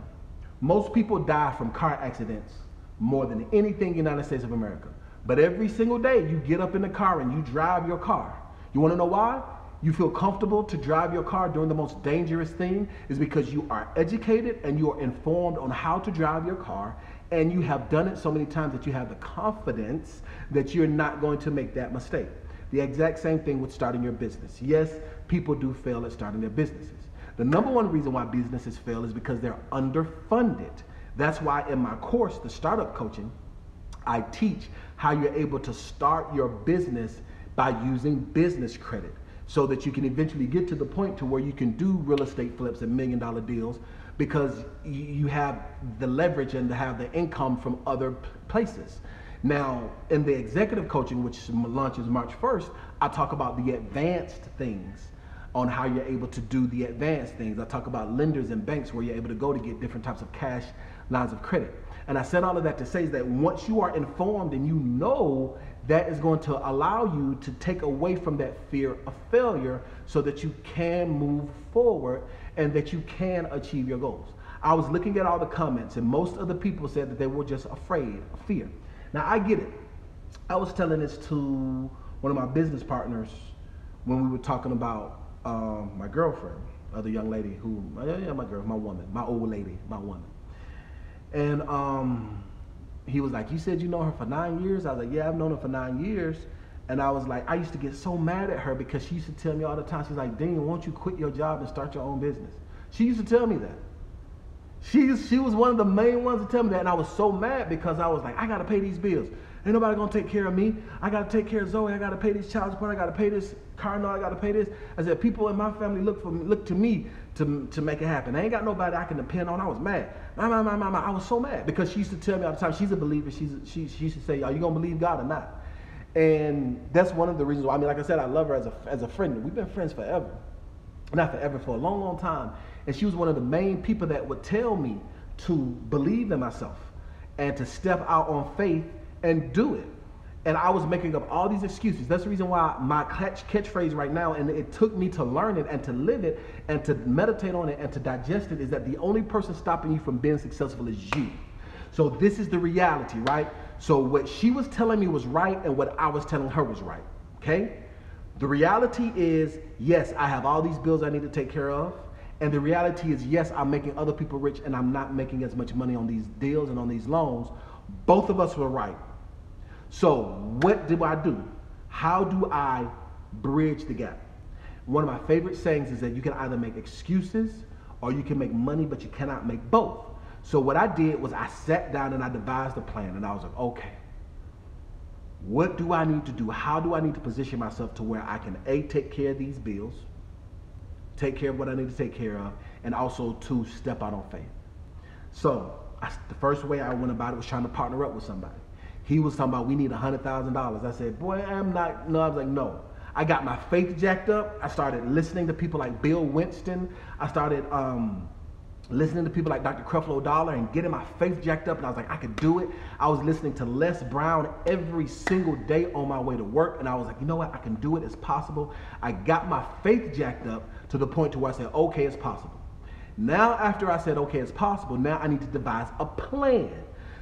most people die from car accidents more than anything in the United States of America. But every single day you get up in the car and you drive your car. You want to know why? You feel comfortable to drive your car during the most dangerous thing is because you are educated and you are informed on how to drive your car, and you have done it so many times that you have the confidence that you're not going to make that mistake. The exact same thing with starting your business. Yes, people do fail at starting their businesses. The number one reason why businesses fail is because they're underfunded. That's why in my course, the startup coaching, I teach how you're able to start your business by using business credit so that you can eventually get to the point to where you can do real estate flips and $1 million deals because you have the leverage and have the income from other places. Now, in the executive coaching, which launches March 1st, I talk about the advanced things on how you're able to do the advanced things. I talk about lenders and banks where you're able to go to get different types of cash lines of credit. And I said all of that to say that once you are informed and you know, that is going to allow you to take away from that fear of failure so that you can move forward and that you can achieve your goals. I was looking at all the comments and most of the people said that they were just afraid of fear. Now I get it. I was telling this to one of my business partners when we were talking about my girlfriend, other young lady who, yeah, my girl, my woman, my old lady, my woman. And he was like, you said you know her for 9 years? I was like, yeah, I've known her for 9 years. And I was like, I used to get so mad at her because she used to tell me all the time, she's like, Dean, why don't you quit your job and start your own business? She used to tell me that. She was one of the main ones to tell me that, and I was so mad because I was like, I gotta pay these bills. Ain't nobody gonna take care of me. I gotta take care of Zoe. I gotta pay this child support. I gotta pay this car note. I gotta pay this. I said, people in my family look to me to make it happen. I ain't got nobody I can depend on. I was mad. I was so mad because she used to tell me all the time, she's a believer. She used to say, are you gonna believe God or not? And that's one of the reasons why. I mean, like I said, I love her as a friend. We've been friends forever. Not forever, for a long, long time. And she was one of the main people that would tell me to believe in myself and to step out on faith and do it. And I was making up all these excuses. That's the reason why my catchphrase right now, and it took me to learn it and to live it and to meditate on it and to digest it, is that the only person stopping you from being successful is you. So this is the reality, right? So what she was telling me was right and what I was telling her was right, okay? The reality is, yes, I have all these bills I need to take care of. And the reality is, yes, I'm making other people rich and I'm not making as much money on these deals and on these loans. Both of us were right. So what do I do? How do I bridge the gap? One of my favorite sayings is that you can either make excuses or you can make money, but you cannot make both. So what I did was I sat down and I devised a plan, and I was like, okay, what do I need to do? How do I need to position myself to where I can A, take care of these bills, take care of what I need to take care of, and also to step out on faith. So the first way I went about it was trying to partner up with somebody. He was talking about we need $100,000. I said, boy, I'm not, no. I was like, no. I got my faith jacked up. I started listening to people like Bill Winston. I started listening to people like Dr. Creflo Dollar and getting my faith jacked up, and I was like, I could do it. I was listening to Les Brown every single day on my way to work, and I was like, you know what, I can do it, it's possible. I got my faith jacked up to the point to where I said, okay, it's possible. Now, after I said, okay, it's possible, now I need to devise a plan.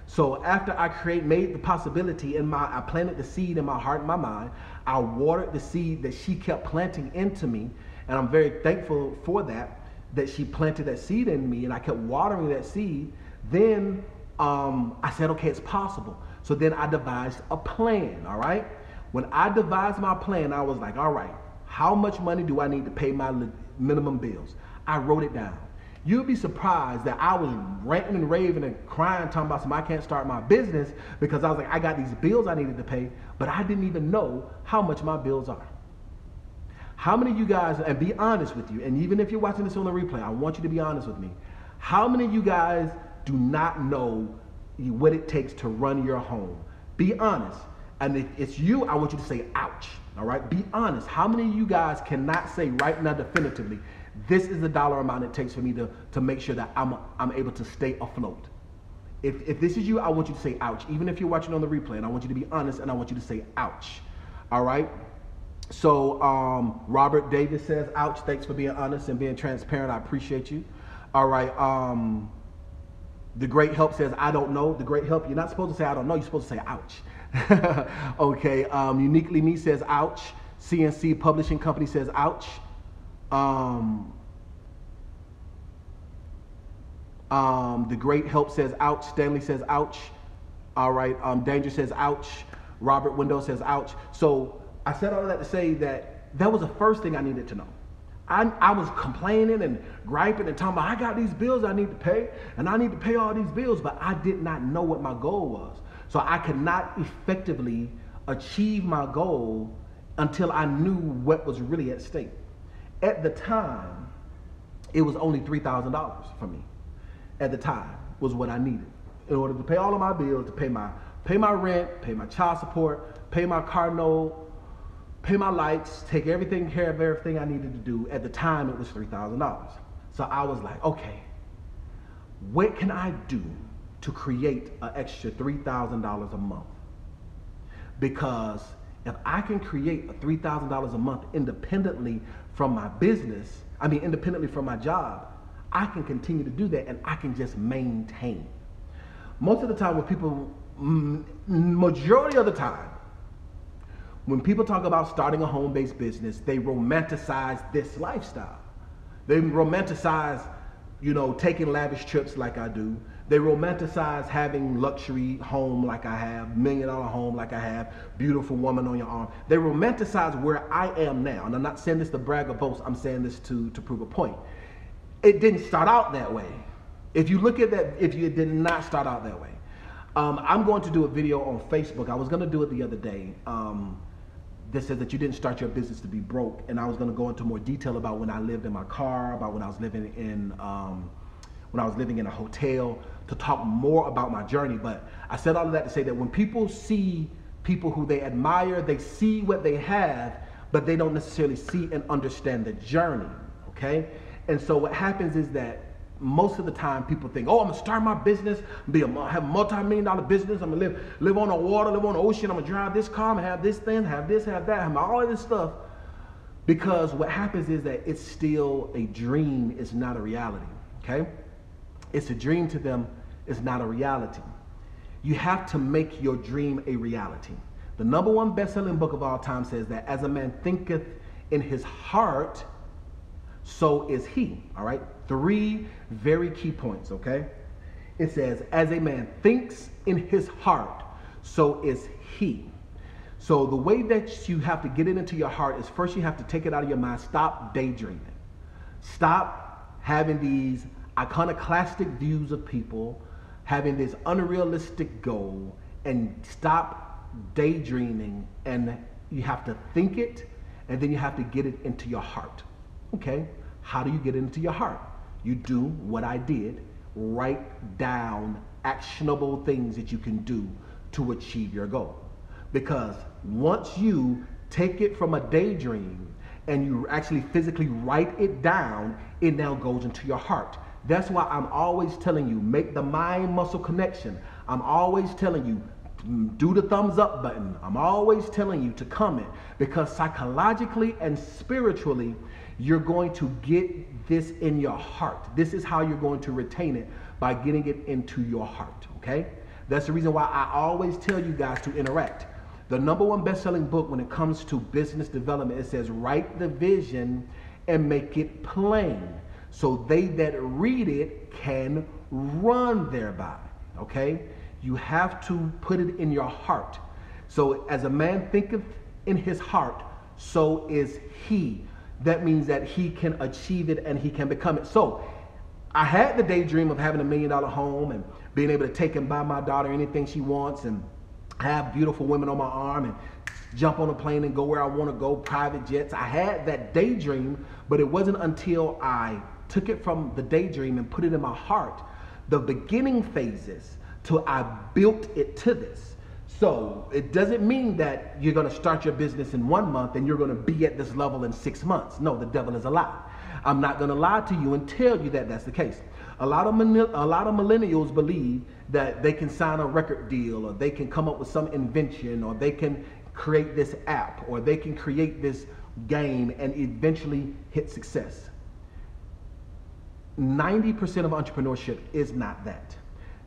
So after I made the possibility I planted the seed in my heart and my mind, I watered the seed that she kept planting into me, and I'm very thankful for that she planted that seed in me, and I kept watering that seed. Then I said, okay, it's possible. So then I devised a plan, all right? When I devised my plan, I was like, all right, how much money do I need to pay my minimum bills? I wrote it down. You'd be surprised that I was ranting and raving and crying, talking about I can't start my business because I was like, I got these bills I needed to pay, but I didn't even know how much my bills are. How many of you guys, and be honest with you, and even if you're watching this on the replay, I want you to be honest with me. How many of you guys do not know what it takes to run your home? Be honest. And if it's you, I want you to say, ouch, all right? Be honest. How many of you guys cannot say right now definitively, this is the dollar amount it takes for me to make sure that I'm able to stay afloat? If this is you, I want you to say, ouch. Even if you're watching on the replay, and I want you to be honest, and I want you to say, ouch, all right? So Robert Davis says, ouch, thanks for being honest and being transparent. I appreciate you. All right. The Great Help says, I don't know. The Great Help, you're not supposed to say, I don't know. You're supposed to say, ouch. Okay. Uniquely Me says, ouch. CNC Publishing Company says, ouch. The Great Help says, ouch. Stanley says, ouch. All right. Danger says, ouch. Robert Window says, ouch. So I said all of that to say that was the first thing I needed to know. I was complaining and griping and talking about, I got these bills I need to pay, and I need to pay all these bills, but I did not know what my goal was. So I could not effectively achieve my goal until I knew what was really at stake. At the time, it was only $3,000 for me. At the time, was what I needed in order to pay all of my bills, to pay my rent, pay my child support, pay my car note, pay my lights, take care of everything I needed to do. At the time, it was $3,000. So I was like, okay, what can I do to create an extra $3,000 a month? Because if I can create $3,000 a month independently from my business, independently from my job, I can continue to do that and I can just maintain. Most of the time when people, majority of the time, when people talk about starting a home-based business, they romanticize this lifestyle. They romanticize, taking lavish trips like I do. They romanticize having luxury home like I have, $1 million home like I have, beautiful woman on your arm. They romanticize where I am now. And I'm not saying this to brag or boast, I'm saying this to prove a point. It didn't start out that way. If you look at that, it did not start out that way. I'm going to do a video on Facebook. I was going to do it the other day. That says that you didn't start your business to be broke, and I was going to go into more detail about when I lived in my car, about when I was living in a hotel, to talk more about my journey. But I said all of that to say that when people see people who they admire, they see what they have, but they don't necessarily see and understand the journey. Okay, and so what happens is that most of the time people think, oh, I'm gonna start my business, have a multi-million-dollar business, I'm gonna live on the water, live on the ocean, I'm gonna drive this car, I'm gonna have this thing, have this, have that, have all of this stuff. Because what happens is that it's still a dream, it's not a reality, okay? It's a dream to them, it's not a reality. You have to make your dream a reality. The #1 best-selling book of all time says that as a man thinketh in his heart, so is he, all right? 3 very key points, okay? It says, as a man thinks in his heart, so is he. So the way that you have to get it into your heart is first you have to take it out of your mind. Stop daydreaming. Stop having these iconoclastic views of people, having this unrealistic goal, and stop daydreaming. And you have to think it, and then you have to get it into your heart. Okay, how do you get it into your heart? You do what I did. Write down actionable things that you can do to achieve your goal. Because once you take it from a daydream and you actually physically write it down, it now goes into your heart. That's why I'm always telling you, make the mind muscle connection. I'm always telling you, do the thumbs up button. I'm always telling you to comment, because psychologically and spiritually, you're going to get this in your heart. This is how you're going to retain it, by getting it into your heart, okay? That's the reason why I always tell you guys to interact. The #1 best-selling book when it comes to business development, it says, write the vision and make it plain, so they that read it can run thereby, okay? You have to put it in your heart. So as a man thinketh in his heart, so is he. That means that he can achieve it and he can become it. So I had the daydream of having $1 million home and being able to take and buy my daughter anything she wants and have beautiful women on my arm and jump on a plane and go where I want to go, private jets. I had that daydream, but it wasn't until I took it from the daydream and put it in my heart, the beginning phases, till I built it to this. So it doesn't mean that you're going to start your business in 1 month and you're going to be at this level in 6 months. No, the devil is a lie. I'm not going to lie to you and tell you that that's the case. A lot of millennials believe that they can sign a record deal, or they can come up with some invention, or they can create this app, or they can create this game and eventually hit success. 90% of entrepreneurship is not that.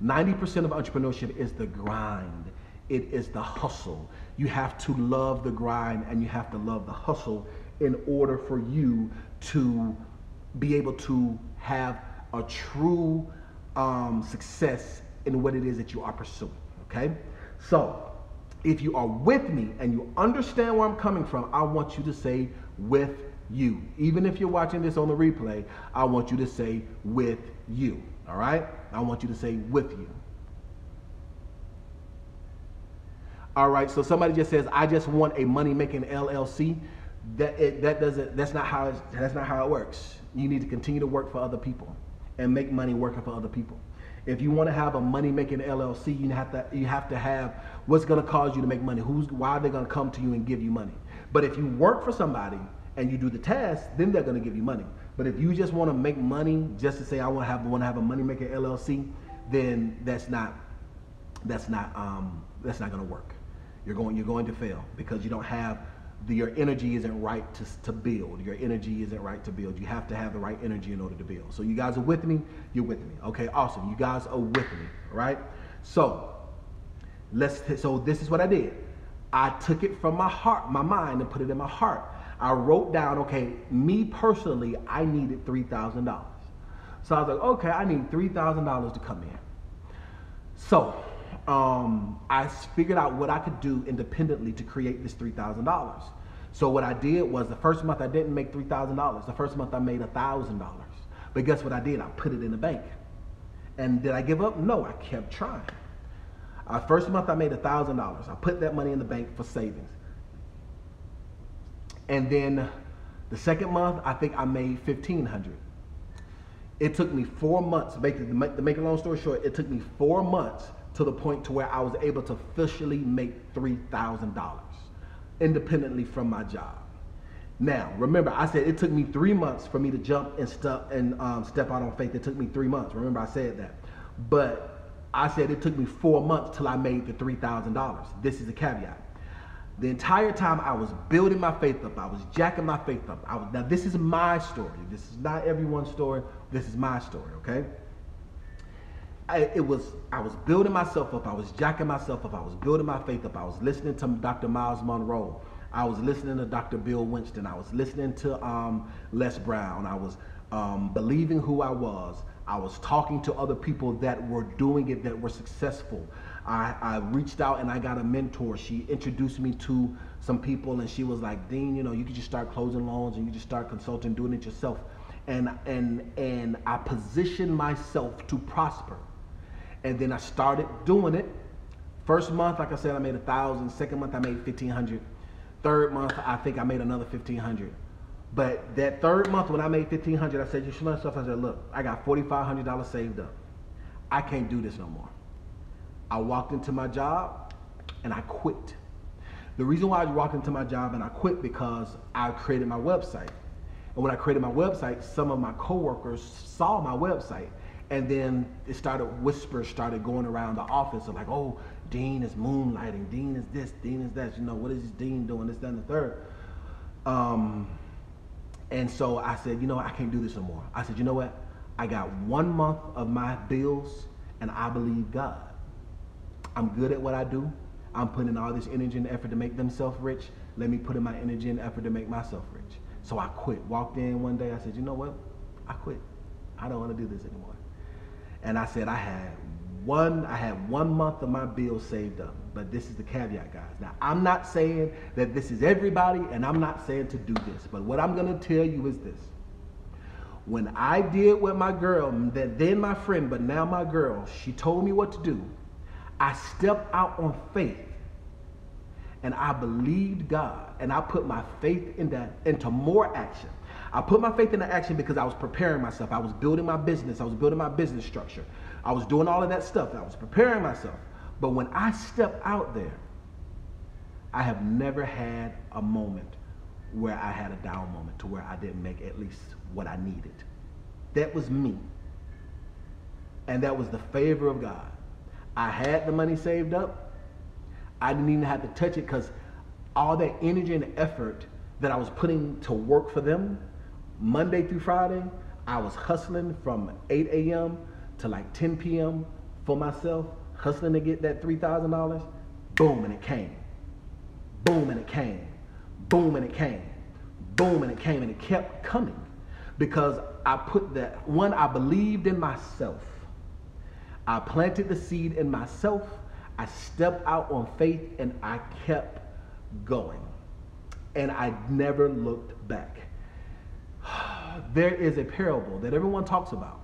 90% of entrepreneurship is the grind. It is the hustle. You have to love the grind and you have to love the hustle in order for you to be able to have a true success in what it is that you are pursuing, okay? So if you are with me and you understand where I'm coming from, I want you to say with you. Even if you're watching this on the replay, I want you to say with you, all right? I want you to say with you. All right, so somebody just says, I just want a money-making LLC. That's not how it works. You need to continue to work for other people and make money working for other people. If you want to have a money-making LLC, you have to have what's going to cause you to make money. Why are they going to come to you and give you money? But if you work for somebody and you do the task, then they're going to give you money. But if you just want to make money just to say I want to have a money-making LLC, then that's not going to work. You're going to fail because you don't have your energy isn't right to build. Your energy isn't right to build. You have to have the right energy in order to build. So you guys are with me? You're with me. Okay, awesome. You guys are with me, all right? So so this is what I did. I took it from my heart, my mind, and put it in my heart. I wrote down, okay, me personally, I needed $3,000. So I was like, okay, I need $3,000 to come in. So I figured out what I could do independently to create this $3,000. So what I did was the first month I didn't make $3,000. The first month I made $1,000. But guess what I did? I put it in the bank. And did I give up? No, I kept trying. First month I made $1,000. I put that money in the bank for savings. And then the second month, I think I made $1,500. It took me 4 months, to make a long story short, it took me 4 months to the point to where I was able to officially make $3,000 independently from my job. Now, remember, I said it took me 3 months for me to jump and step out on faith. It took me 3 months. Remember, I said that. But I said it took me 4 months till I made the $3,000. This is a caveat. The entire time I was building my faith up, I was jacking my faith up. Now, this is my story. This is not everyone's story. This is my story, okay? I was building myself up. I was jacking myself up. I was building my faith up. I was listening to Dr. Miles Monroe. I was listening to Dr. Bill Winston. I was listening to Les Brown. I was believing who I was. I was talking to other people that were doing it, that were successful. I reached out and I got a mentor. She introduced me to some people and she was like, Dean, you know, you could just start closing loans and you just start consulting, doing it yourself. And I positioned myself to prosper. And then I started doing it. First month, like I said, I made $1,000. Second month, I made $1,500. Third month, I think I made another $1,500. But that third month when I made $1,500, I said, you should learn stuff. I said, look, I got $4,500 saved up. I can't do this no more. I walked into my job and I quit. The reason why I walked into my job and I quit because I created my website. And when I created my website, some of my coworkers saw my website. And then whispers started going around the office of like, oh, Dean is moonlighting, Dean is this, Dean is that, you know, what is this Dean doing, this, that, and the third. And so I said, you know what, I can't do this no more. I said, you know what, I got 1 month of my bills and I believe God. I'm good at what I do. I'm putting in all this energy and effort to make themselves rich. Let me put in my energy and effort to make myself rich. So I quit. Walked in one day, I said, you know what, I quit. I don't want to do this anymore. And I said I had 1 month of my bills saved up. But this is the caveat, guys. Now, I'm not saying that this is everybody, and I'm not saying to do this. But what I'm going to tell you is this. When I did what my girl, then my friend, but now my girl, she told me what to do, I stepped out on faith. And I believed God. And I put my faith into more action. I put my faith into action because I was preparing myself. I was building my business. I was building my business structure. I was doing all of that stuff. I was preparing myself. But when I stepped out there, I have never had a moment where I had a down moment to where I didn't make at least what I needed. That was me. And that was the favor of God. I had the money saved up. I didn't even have to touch it because all that energy and effort that I was putting to work for them, Monday through Friday, I was hustling from 8 a.m. to like 10 p.m., for myself, hustling to get that $3,000, boom, and it came. Boom, and it came. Boom, and it came. Boom, and it came, and it kept coming. Because I put that, one, I believed in myself. I planted the seed in myself. I stepped out on faith, and I kept going. And I never looked back. There is a parable that everyone talks about.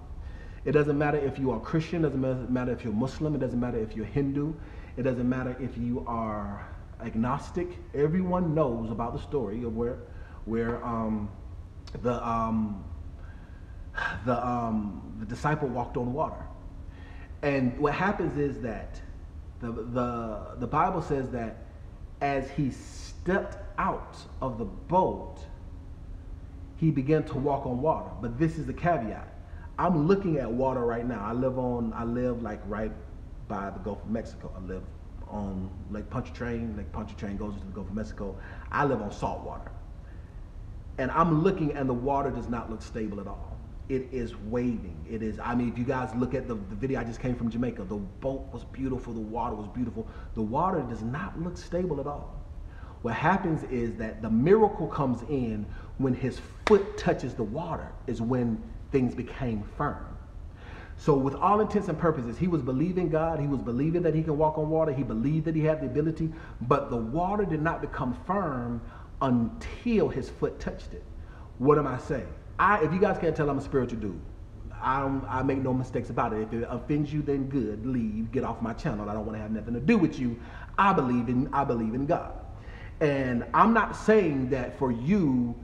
It doesn't matter if you are Christian, it doesn't matter if you're Muslim, it doesn't matter if you're Hindu, it doesn't matter if you are agnostic. Everyone knows about the story of where the disciple walked on water. And what happens is that the Bible says that as he stepped out of the boat, he began to walk on water. But this is the caveat. I'm looking at water right now. I live like right by the Gulf of Mexico. I live on Lake Pontchartrain. Lake Pontchartrain goes into the Gulf of Mexico. I live on salt water. And I'm looking, and the water does not look stable at all. It is waving. It is, I mean, if you guys look at the video, I just came from Jamaica. The boat was beautiful. The water was beautiful. The water does not look stable at all. What happens is that the miracle comes in when his foot touches the water, is when things became firm. So with all intents and purposes, he was believing God. He was believing that he can walk on water. He believed that he had the ability, but the water did not become firm until his foot touched it. What am I saying? If you guys can't tell, I'm a spiritual dude. I make no mistakes about it. If it offends you, then good, leave, get off my channel. I don't want to have nothing to do with you. I believe in God. And I'm not saying that for you,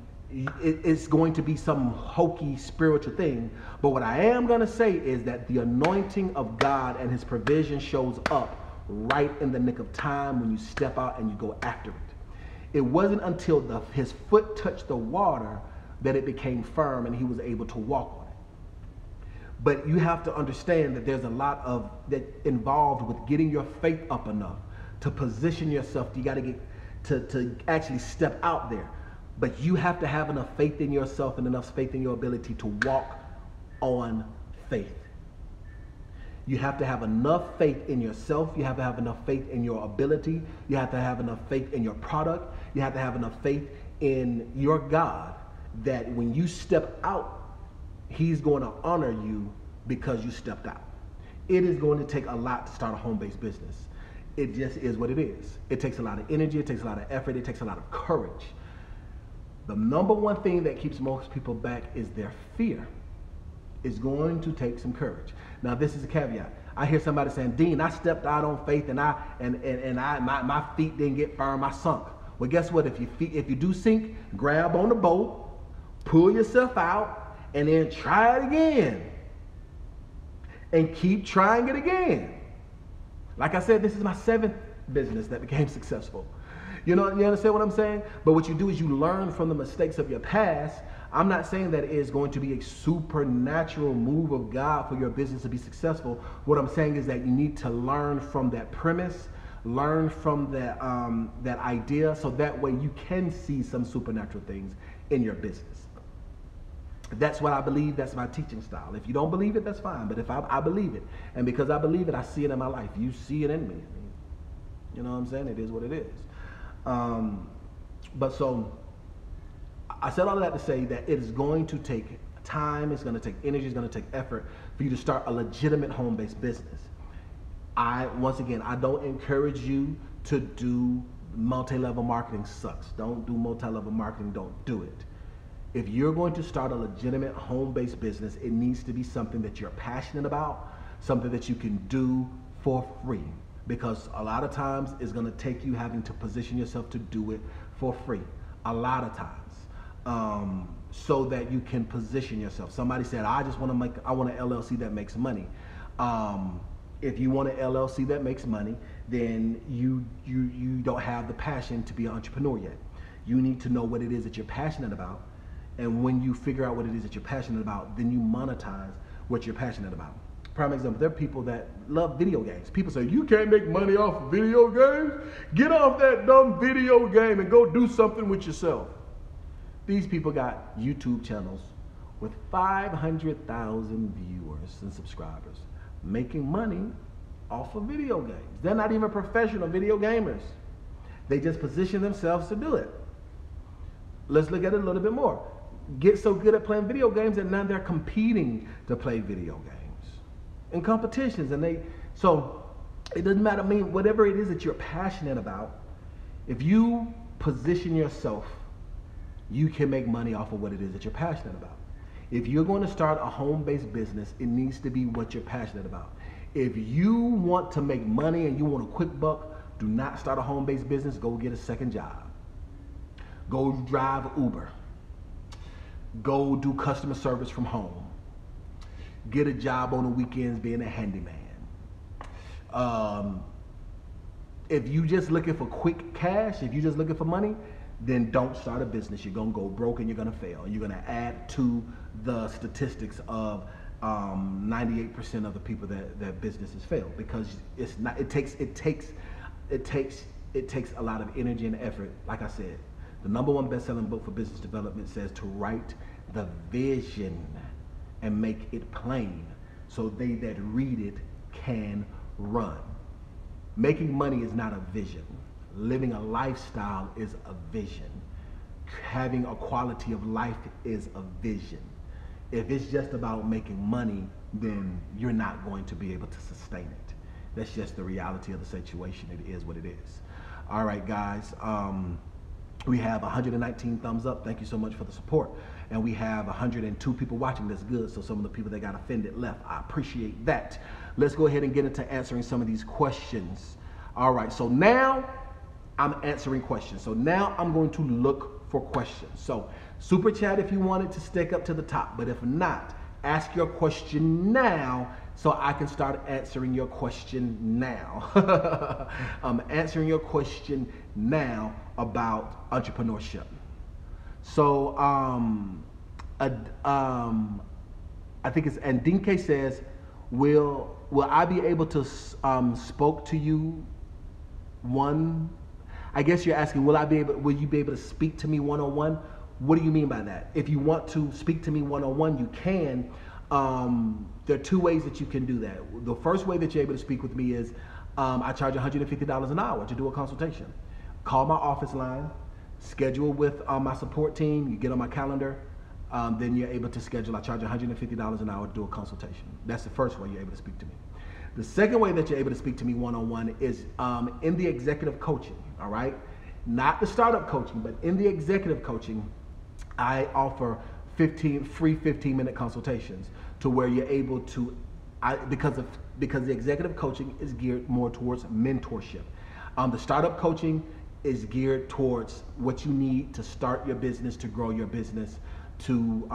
it's going to be some hokey spiritual thing. But what I am going to say is that the anointing of God and his provision shows up right in the nick of time when you step out and you go after it. It wasn't until his foot touched the water that it became firm and he was able to walk on it. But you have to understand that there's a lot of that involved with getting your faith up enough to position yourself. You got to get to actually step out there. But you have to have enough faith in yourself and enough faith in your ability to walk on faith. You have to have enough faith in yourself. You have to have enough faith in your ability. You have to have enough faith in your product. You have to have enough faith in your God that when you step out, he's going to honor you because you stepped out. It is going to take a lot to start a home-based business. It just is what it is. It takes a lot of energy. It takes a lot of effort. It takes a lot of courage. The number one thing that keeps most people back is their fear. It's going to take some courage. Now, this is a caveat. I hear somebody saying, Dean, I stepped out on faith and my feet didn't get firm. I sunk. Well, guess what? If you do sink, grab on the boat, pull yourself out, and then try it again. And keep trying it again. Like I said, this is my 7th business that became successful. You understand what I'm saying? But what you do is you learn from the mistakes of your past. I'm not saying that it is going to be a supernatural move of God for your business to be successful. What I'm saying is that you need to learn from that premise, learn from that idea, so that way you can see some supernatural things in your business. That's what I believe. That's my teaching style. If you don't believe it, that's fine. But if I believe it, and because I believe it, I see it in my life. You see it in me. I mean, you know what I'm saying? It is what it is. But so I said all of that to say that it is going to take time, it's going to take energy, it's going to take effort for you to start a legitimate home-based business. Once again, I don't encourage you to do multi-level marketing. Sucks. Don't do multi-level marketing. Don't do it. If you're going to start a legitimate home-based business, it needs to be something that you're passionate about, something that you can do for free. Because a lot of times it's going to take you having to position yourself to do it for free. A lot of times. So that you can position yourself. Somebody said, I want an LLC that makes money. If you want an LLC that makes money, then you don't have the passion to be an entrepreneur yet. You need to know what it is that you're passionate about. And when you figure out what it is that you're passionate about, then you monetize what you're passionate about. Prime example, there are people that love video games. People say, you can't make money off of video games? Get off that dumb video game and go do something with yourself. These people got YouTube channels with 500,000 viewers and subscribers. making money off of video games. They're not even professional video gamers. They just position themselves to do it. Let's look at it a little bit more. Get so good at playing video games that now they're competing to play video games in competitions. So it doesn't matter, whatever it is that you're passionate about, if you position yourself, you can make money off of what it is that you're passionate about. If you're going to start a home-based business, it needs to be what you're passionate about. If you want to make money and you want a quick buck, do not start a home-based business. Go get a second job. Go drive Uber. Go do customer service from home. Get a job on the weekends being a handyman. If you just looking for quick cash, if you're just looking for money, then don't start a business. You're gonna go broke and you're gonna fail. You're gonna add to the statistics of 98% of the people that businesses fail, because it's not. It takes a lot of energy and effort. Like I said, the #1 best-selling book for business development says to write the vision and make it plain so they that read it can run. Making money is not a vision. Living a lifestyle is a vision. Having a quality of life is a vision. If it's just about making money, then you're not going to be able to sustain it. That's just the reality of the situation. It is what it is. All right, guys. We have 119 thumbs up. Thank you so much for the support. And we have 102 people watching. That's good. So some of the people that got offended left. I appreciate that. Let's go ahead and get into answering some of these questions. All right. So now I'm answering questions. So now I'm going to look for questions. So super chat if you want it to stick up to the top. But if not, ask your question now so I can start answering your question now. I'm answering your question now about entrepreneurship. So I think it's, and DeanCole says, will I be able to spoke to you one? I guess you're asking, will you be able to speak to me one-on-one? What do you mean by that? If you want to speak to me one-on-one, you can. There are two ways that you can do that. The first way that you're able to speak with me is I charge $150 an hour to do a consultation. Call my office line, schedule with my support team, you get on my calendar, then you're able to schedule. I charge $150 an hour to do a consultation. That's the first way you're able to speak to me. The second way that you're able to speak to me one-on-one is in the executive coaching, all right? Not the startup coaching, but in the executive coaching, I offer free 15-minute consultations to where you're able to, because the executive coaching is geared more towards mentorship. The startup coaching is geared towards what you need to start your business, to grow your business, to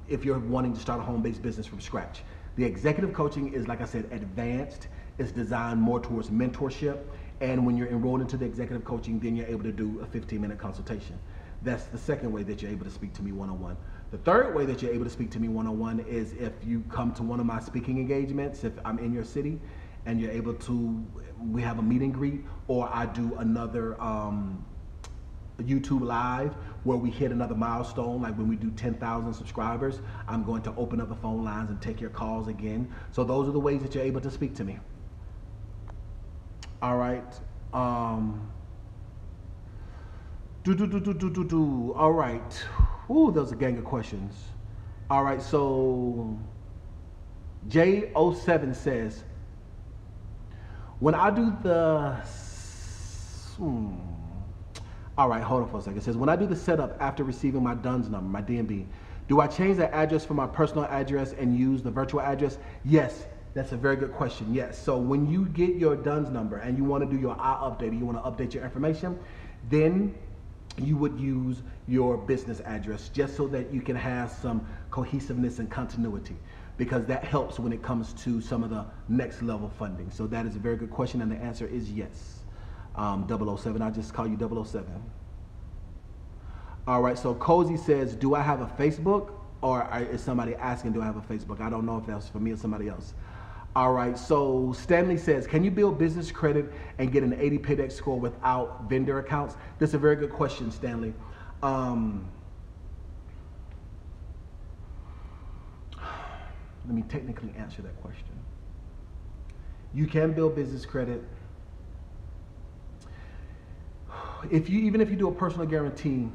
if you're wanting to start a home-based business from scratch. The executive coaching is, like I said, advanced. It's designed more towards mentorship. And when you're enrolled into the executive coaching, then you're able to do a 15-minute consultation. That's the second way that you're able to speak to me one-on-one. The third way that you're able to speak to me one-on-one is if you come to one of my speaking engagements, if I'm in your city and you're able to, we have a meet and greet, or I do another YouTube live where we hit another milestone, like when we do 10,000 subscribers, I'm going to open up the phone lines and take your calls again. So those are the ways that you're able to speak to me. All right. All right. Ooh, there's a gang of questions. All right, so J07 says, when I do the, all right, hold on for a second. It says, when I do the setup after receiving my DUNS number, my DMB, do I change the address from my personal address and use the virtual address? Yes, that's a very good question, yes. So when you get your DUNS number and you want to do your update, you want to update your information, then you would use your business address just so that you can have some cohesiveness and continuity, because that helps when it comes to some of the next level funding. So that is a very good question, and the answer is yes. 007, I'll just call you 007. All right, so Cozy says, do I have a Facebook? Or is somebody asking, do I have a Facebook? I don't know if that's for me or somebody else. All right, so Stanley says, can you build business credit and get an 80 Paydex score without vendor accounts? That's a very good question, Stanley. Let me technically answer that question. You can build business credit. Even if you do a personal guarantee,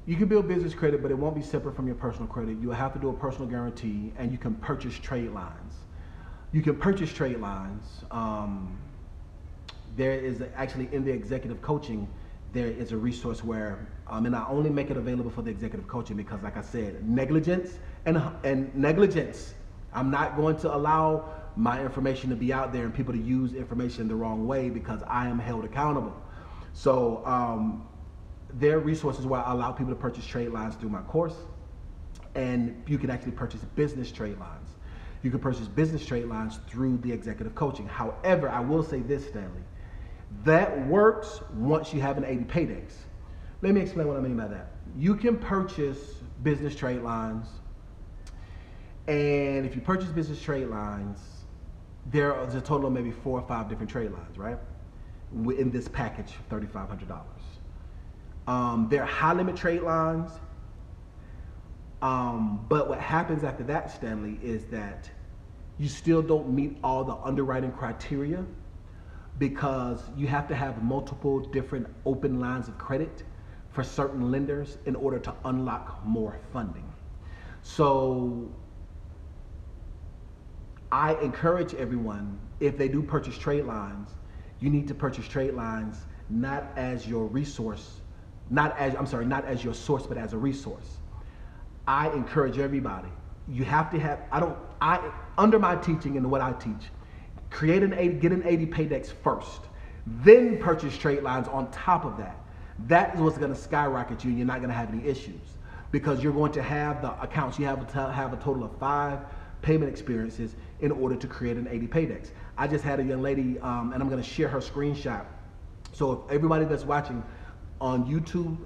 you can build business credit, but it won't be separate from your personal credit. You'll have to do a personal guarantee, and you can purchase trade lines. You can purchase trade lines. There is actually, in the executive coaching, there is a resource where, and I only make it available for the executive coaching because, like I said, negligence and negligence. I'm not going to allow my information to be out there and people to use information the wrong way, because I am held accountable. So there are resources where I allow people to purchase trade lines through my course, and you can actually purchase business trade lines. You can purchase business trade lines through the executive coaching. However, I will say this, Stanley, that works once you have an 80 paydays. Let me explain what I mean by that. You can purchase business trade lines, and if you purchase business trade lines, there is a total of maybe 4 or 5 different trade lines, right? In this package, $3,500. They're high limit trade lines. But what happens after that, Stanley, is that you still don't meet all the underwriting criteria, because you have to have multiple different open lines of credit for certain lenders in order to unlock more funding. So I encourage everyone, if they do purchase trade lines, you need to purchase trade lines not as your resource, not as your source, but as a resource. I encourage everybody, you have to have, under my teaching and what I teach, get an 80 paydex first, then purchase trade lines on top of that. That is what's going to skyrocket you, and you're not going to have any issues, because you're going to have the accounts. You have to have a total of 5 payment experiences in order to create an 80 paydex. I just had a young lady, and I'm going to share her screenshot. So if everybody that's watching on YouTube,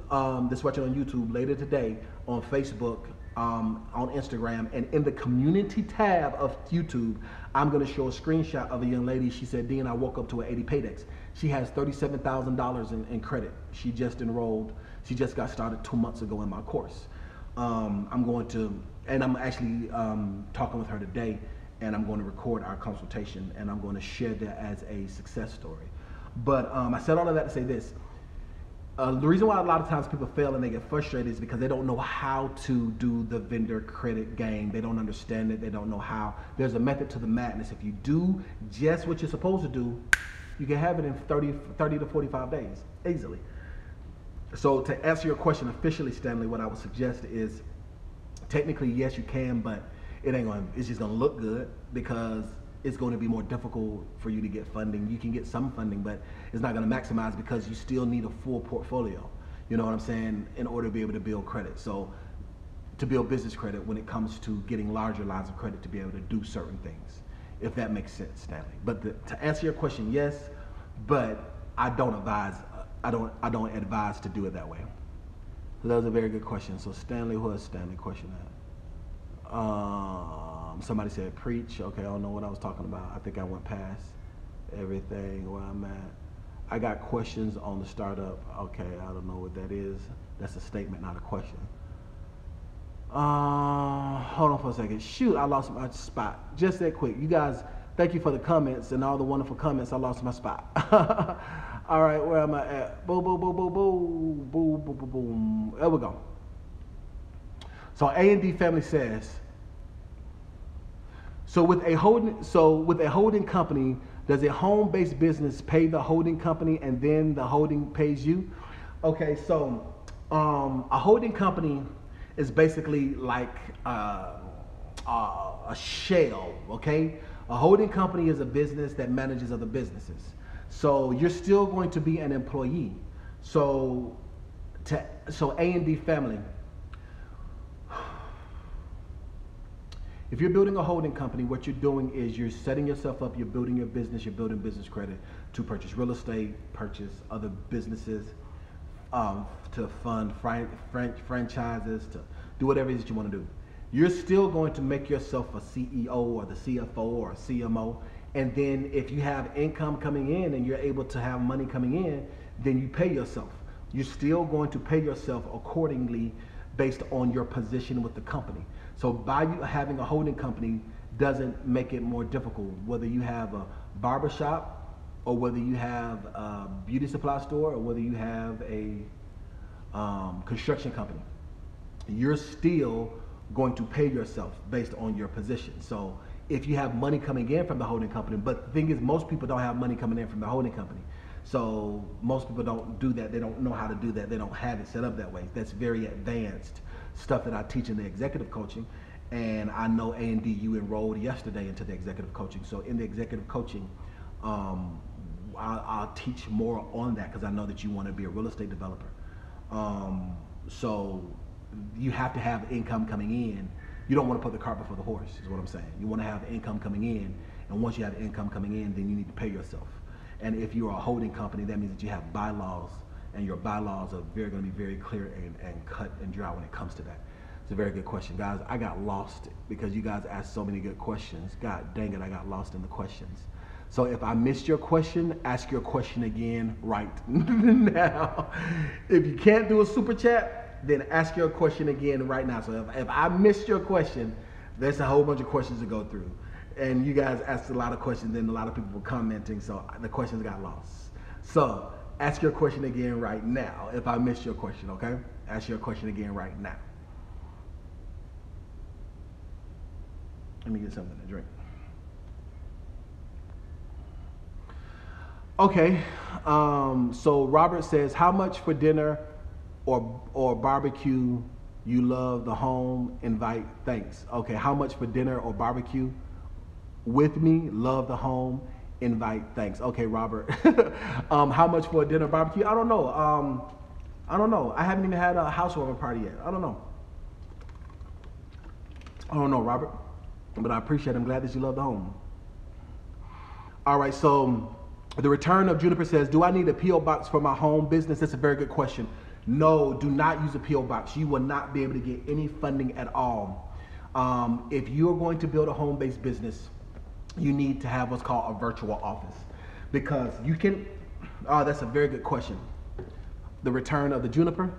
later today, on Facebook, on Instagram, and in the community tab of YouTube, I'm going to show a screenshot of a young lady. She said, "Dean, I woke up to an 80 paydex." She has $37,000 in credit. She just enrolled. She just got started 2 months ago in my course. I'm actually talking with her today, and I'm going to record our consultation, and I'm going to share that as a success story. But I said all of that to say this. The reason why a lot of times people fail and they get frustrated is because they don't know how to do the vendor credit game. They don't understand it. They don't know how. There's a method to the madness. If you do just what you're supposed to do, you can have it in 30 to 45 days, easily. So to answer your question officially, Stanley, what I would suggest is, technically, yes, you can, but it's just gonna look good, because it's going to be more difficult for you to get funding. You can get some funding, but it's not going to maximize, because you still need a full portfolio. You know what I'm saying? In order to be able to build credit. So to build business credit, when it comes to getting larger lines of credit to be able to do certain things, if that makes sense, Stanley. But to answer your question, yes, but I don't advise. I don't advise to do it that way. So that was a very good question. So Stanley, who has Stanley question at? Somebody said preach. Okay, I don't know what I was talking about. I think I went past everything where I'm at. I got questions on the startup. Okay, I don't know what that is. That's a statement, not a question. Hold on for a second. Shoot, I lost my spot. Just that quick. You guys, thank you for the comments and all the wonderful comments. I lost my spot. All right, where am I at? Boom, boom, boom, boom, boom, boom, boom, boom, boom. There we go. So A&D family says, So with a holding company, does a home-based business pay the holding company and then the holding pays you? Okay, so a holding company is basically like a shell, okay? A holding company is a business that manages other businesses. So you're still going to be an employee. So A&D family, if you're building a holding company, what you're doing is you're setting yourself up, you're building your business, you're building business credit to purchase real estate, purchase other businesses, to fund franchises, to do whatever it is that you want to do. You're still going to make yourself a CEO or the CFO or a CMO. And then if you have income coming in and you're able to have money coming in, then you pay yourself. You're still going to pay yourself accordingly based on your position with the company. So by you having a holding company doesn't make it more difficult, whether you have a barbershop or whether you have a beauty supply store or whether you have a construction company. You're still going to pay yourself based on your position. So if you have money coming in from the holding company, but the thing is, most people don't have money coming in from the holding company. So most people don't do that. They don't know how to do that. They don't have it set up that way. That's very advanced stuff that I teach in the executive coaching. And I know A&D, you enrolled yesterday into the executive coaching. So in the executive coaching, I'll teach more on that because I know that you want to be a real estate developer. So you have to have income coming in. You don't want to put the cart before the horse, is what I'm saying. You want to have income coming in, and once you have income coming in, then you need to pay yourself. And if you're a holding company, that means that you have bylaws, and your bylaws are going to be very clear and cut and dry when it comes to that. It's a very good question. Guys, I got lost because you guys asked so many good questions. God dang it, I got lost in the questions. So if I missed your question, ask your question again right now. If you can't do a super chat, then ask your question again right now. So if I missed your question, there's a whole bunch of questions to go through. And you guys asked a lot of questions and a lot of people were commenting, so the questions got lost. So ask your question again right now if I missed your question, okay? Ask your question again right now. Let me get something to drink. Okay, so Robert says, how much for dinner or barbecue? You love the home, invite, thanks. Okay, how much for dinner or barbecue? With me, love the home, invite, thanks. Okay, Robert. How much for a dinner barbecue? I don't know. I don't know. I haven't even had a housewarming party yet. I don't know. I don't know, Robert. But I appreciate it. I'm glad that you love the home. All right, so the return of Juniper says, do I need a P.O. box for my home business? That's a very good question. No, do not use a P.O. box. You will not be able to get any funding at all. If you're going to build a home-based business, you need to have what's called a virtual office, because you can, that's a very good question. The return of the Juniper?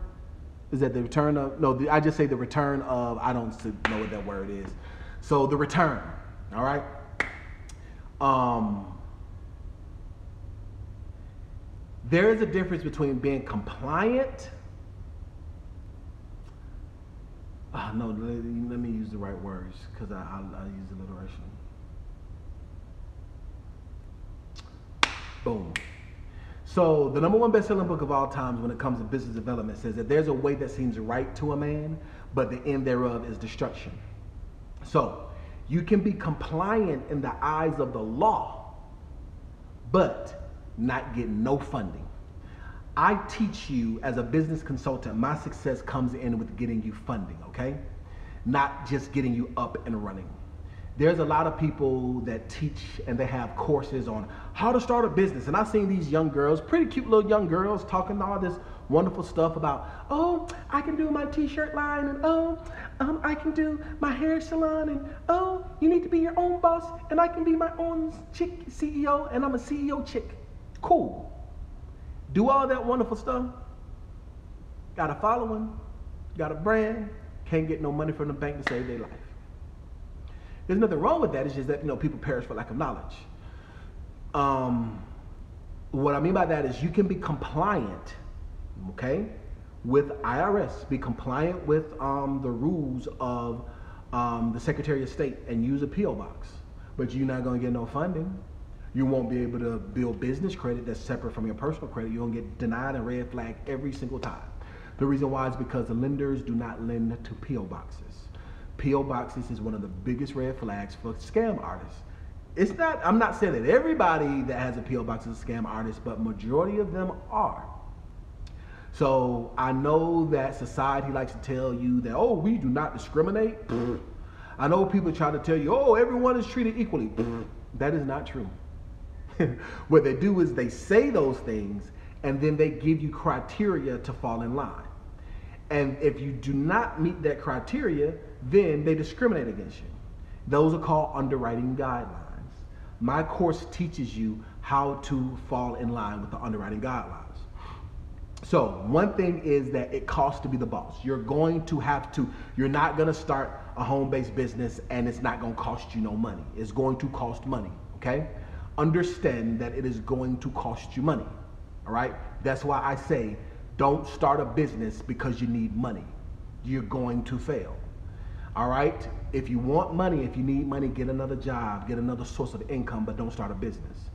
Is that the return of, no, I just say the return of, I don't know what that word is. So the return, all right? There is a difference between being compliant. No, let me use the right words because I use alliteration. Boom. So the #1 best-selling book of all times when it comes to business development says that there's a way that seems right to a man, but the end thereof is destruction. So you can be compliant in the eyes of the law, but not get no funding. I teach you as a business consultant, my success comes in with getting you funding, okay? Not just getting you up and running. There's a lot of people that teach and they have courses on how to start a business. And I've seen these young girls, pretty cute little young girls, talking all this wonderful stuff about, oh, I can do my t-shirt line, and oh, I can do my hair salon, and oh, you need to be your own boss, and I can be my own chick CEO, and I'm a CEO chick. Cool. Do all that wonderful stuff. Got a following, got a brand, can't get no money from the bank to save their life. There's nothing wrong with that. It's just that, you know, people perish for lack of knowledge. What I mean by that is you can be compliant, okay, with IRS, be compliant with the rules of the Secretary of State and use a P.O. box, but you're not going to get no funding. You won't be able to build business credit that's separate from your personal credit. You're going to get denied and red flag every single time. The reason why is because the lenders do not lend to P.O. boxes. P.O. boxes is one of the biggest red flags for scam artists. It's not, I'm not saying that everybody that has a P.O. box is a scam artist, but majority of them are. So I know that society likes to tell you that, oh, we do not discriminate. I know people try to tell you, oh, everyone is treated equally. That is not true. What they do is they say those things and then they give you criteria to fall in line. And if you do not meet that criteria, then they discriminate against you. Those are called underwriting guidelines. My course teaches you how to fall in line with the underwriting guidelines. So one thing is that it costs to be the boss. You're going to have to, you're not going to start a home-based business and it's not going to cost you no money. It's going to cost money, okay? Understand that it is going to cost you money, all right? That's why I say don't start a business because you need money. You're going to fail, all right? If you want money, if you need money, get another job, get another source of income, but don't start a business.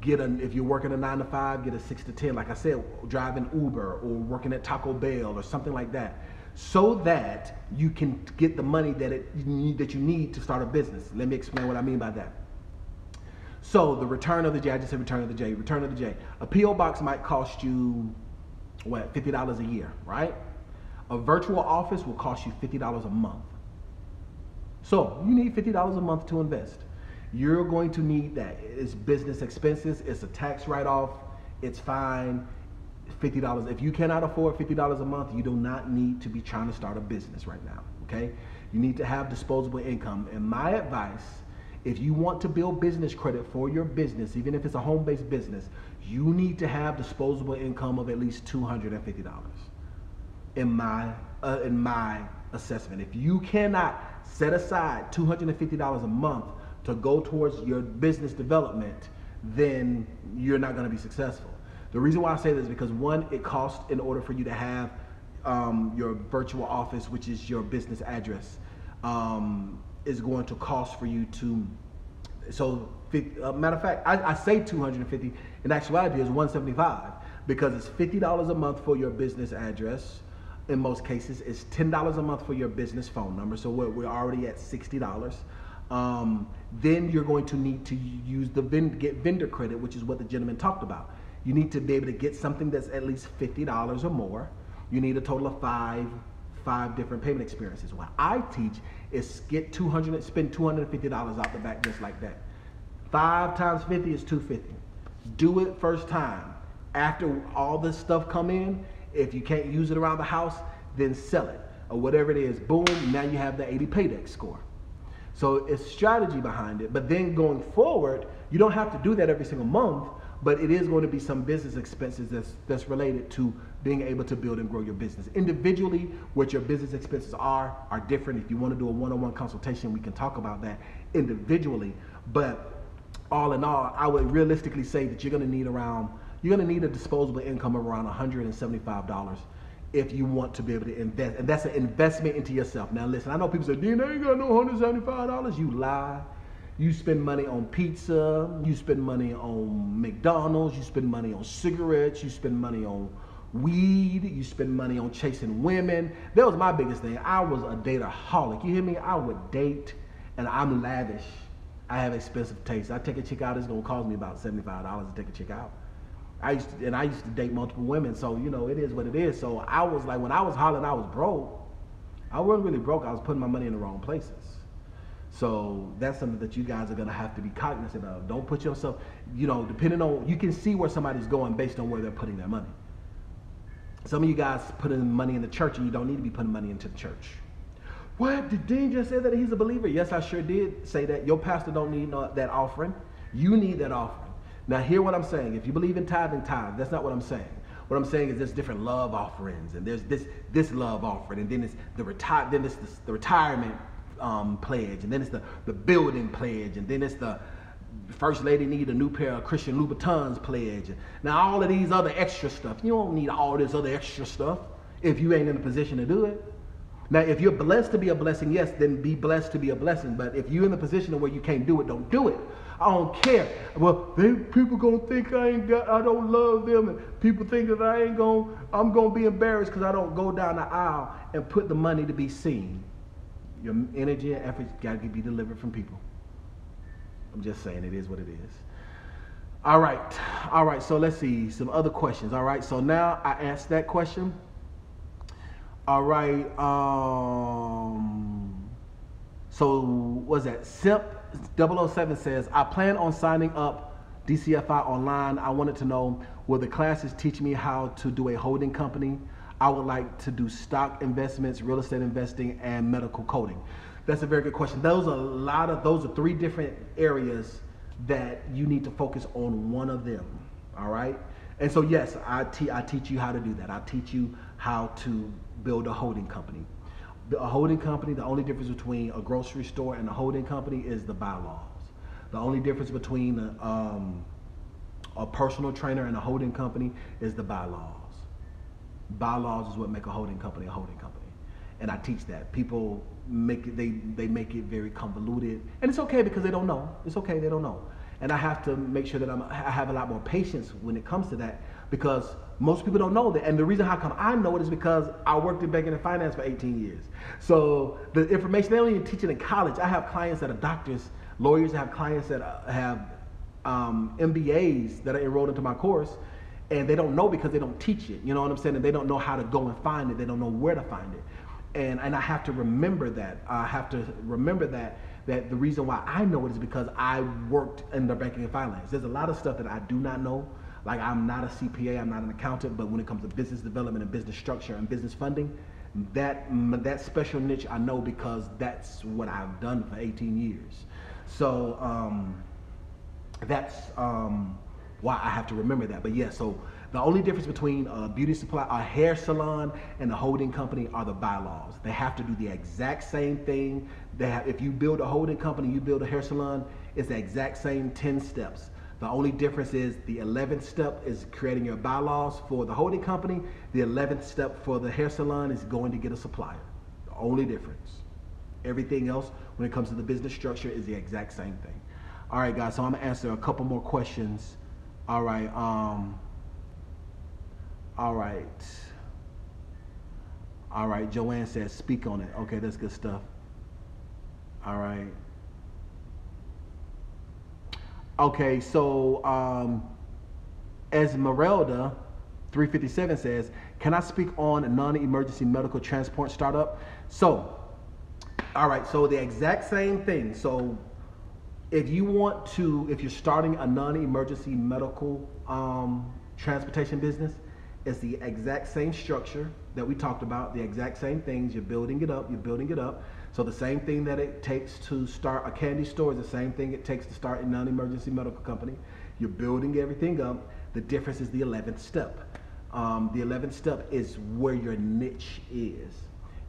If you're working a 9 to 5, get a 6 to 10, like I said, driving Uber or working at Taco Bell or something like that, so that you can get the money that you need to start a business. Let me explain what I mean by that. So the return of the J, I just said return of the J, return of the J. A P.O. box might cost you, what, $50 a year, right? A virtual office will cost you $50 a month. So you need $50 a month to invest. You're going to need that. It's business expenses, it's a tax write-off, it's fine. $50. If you cannot afford $50 a month, you do not need to be trying to start a business right now, okay? You need to have disposable income. And my advice, if you want to build business credit for your business, even if it's a home-based business, you need to have disposable income of at least $250 in my assessment. If you cannot set aside $250 a month to go towards your business development, then you're not going to be successful. The reason why I say this is because, one, it costs in order for you to have your virtual office, which is your business address, is going to cost for you to, so matter of fact, I say 250, in actuality it's 175 because it's $50 a month for your business address. In most cases, it's $10 a month for your business phone number, so we're already at $60. Then you're going to need to use get vendor credit, which is what the gentleman talked about. You need to be able to get something that's at least $50 or more. You need a total of five different payment experiences. What I teach is spend $250 out the back just like that. 5 times 50 is $250. Do it first time. After all this stuff come in, if you can't use it around the house, then sell it or whatever it is. Boom, now you have the 80 paydex score. So it's strategy behind it. But then going forward, you don't have to do that every single month, but it is going to be some business expenses that's related to being able to build and grow your business. Individually, what your business expenses are different. If you want to do a one-on-one consultation, we can talk about that individually. But all in all, I would realistically say that you're going to need a disposable income of around $175 if you want to be able to invest. And that's an investment into yourself. Now listen, I know people say, Dean, I ain't got no $175. You lie. You spend money on pizza, you spend money on McDonald's, you spend money on cigarettes, you spend money on weed, you spend money on chasing women. That was my biggest thing. I was a dateaholic. You hear me? I would date, and I'm lavish. I have expensive taste. I take a chick out, it's gonna cost me about $75 to take a chick out. I used to date multiple women, so you know, it is what it is. So I was like, when I was hollering, I was broke. I wasn't really broke, I was putting my money in the wrong places. So that's something that you guys are gonna have to be cognizant of. Don't put yourself, you know, depending on, you can see where somebody's going based on where they're putting their money. Some of you guys putting money in the church and you don't need to be putting money into the church. What, did Dean just say that he's a believer? Yes, I sure did say that. Your pastor don't need that offering. You need that offering. Now hear what I'm saying. If you believe in tithing, tithe. That's not what I'm saying. What I'm saying is there's different love offerings, and there's this love offering, and then it's the retirement pledge, and then it's the building pledge, and then it's the first lady need a new pair of Christian Louboutins pledge. Now all of these other extra stuff, you don't need all this other extra stuff if you ain't in a position to do it. Now if you're blessed to be a blessing, yes, then be blessed to be a blessing. But if you're in a position where you can't do it, don't do it. I don't care. Well, people gonna think I don't love them, and people think that I'm gonna be embarrassed because I don't go down the aisle and put the money to be seen. Your energy and efforts got to be delivered from people. I'm just saying, it is what it is. All right, so let's see some other questions. All right, so now I asked that question. All right, so what's that? Simp 007 says, I plan on signing up DCFI Online. I wanted to know, will the classes teach me how to do a holding company? I would like to do stock investments, real estate investing, and medical coding. That's a very good question. Those are 3 different areas that you need to focus on one of them. All right. And so yes, I teach you how to do that. I teach you how to build a holding company. A holding company, the only difference between a grocery store and a holding company is the bylaws. The only difference between a personal trainer and a holding company is the bylaws. Bylaws is what make a holding company a holding company. And I teach that. People make it, they make it very convoluted. And it's okay because they don't know. It's okay, they don't know. And I have to make sure that I have a lot more patience when it comes to that, because most people don't know that. And the reason how come I know it is because I worked in banking and finance for 18 years. So the information, they don't even teach it in college. I have clients that are doctors, lawyers. I have clients that have MBAs that are enrolled into my course, and they don't know because they don't teach it. You know what I'm saying? And they don't know how to go and find it. They don't know where to find it. And I have to remember that. I have to remember that the reason why I know it is because I worked in the banking and finance. There's a lot of stuff that I do not know. Like, I'm not a CPA, I'm not an accountant, but when it comes to business development and business structure and business funding, that special niche I know because that's what I've done for 18 years. So that's why I have to remember that. But yeah, so the only difference between a beauty supply, a hair salon, and a holding company are the bylaws. They have to do the exact same thing. If you build a holding company, you build a hair salon, it's the exact same 10 steps. The only difference is the 11th step is creating your bylaws for the holding company. The 11th step for the hair salon is going to get a supplier. The only difference. Everything else, when it comes to the business structure, is the exact same thing. All right, guys, so I'm gonna answer a couple more questions. All right, Joanne says, speak on it. Okay, that's good stuff. All right. Okay, so Esmeralda 357 says, can I speak on a non-emergency medical transport startup? So, all right, so the exact same thing. So if you're starting a non-emergency medical transportation business, it's the exact same structure that we talked about, the exact same things. You're building it up. So the same thing that it takes to start a candy store is the same thing it takes to start a non-emergency medical company. You're building everything up. The difference is the 11th step. The 11th step is where your niche is.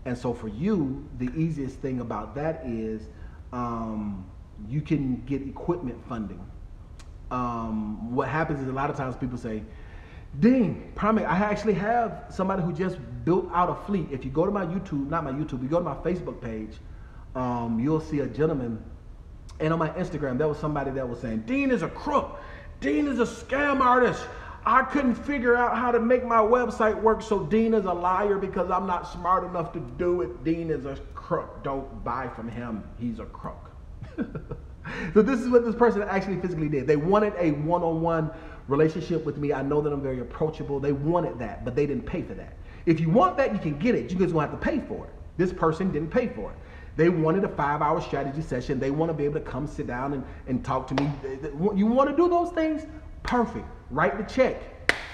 And so for you, the easiest thing about that is you can get equipment funding. What happens is a lot of times people say, Dean, I actually have somebody who just built out a fleet. If you go to my YouTube, you go to my Facebook page, you'll see a gentleman. And on my Instagram, there was somebody that was saying, Dean is a crook. Dean is a scam artist. I couldn't figure out how to make my website work, so Dean is a liar because I'm not smart enough to do it. Dean is a crook. Don't buy from him. He's a crook. So this is what this person actually physically did. They wanted a one-on-one relationship with me. I know that I'm very approachable. They wanted that, but they didn't pay for that. If you want that, you can get it. You just won't have to pay for it. This person didn't pay for it. They wanted a 5-hour strategy session. They want to be able to come sit down and talk to me. You want to do those things? Perfect. Write the check.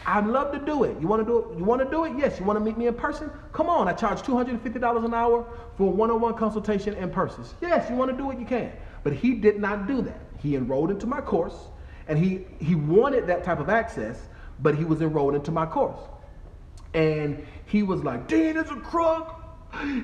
I'd love to do it. You want to do it? You want to do it? Yes. You want to meet me in person? Come on. I charge $250 an hour for a one-on-one consultation in person. Yes. You want to do it? You can. But he did not do that. He enrolled into my course, and he wanted that type of access, but he was enrolled into my course. And he was like, Dean is a crook.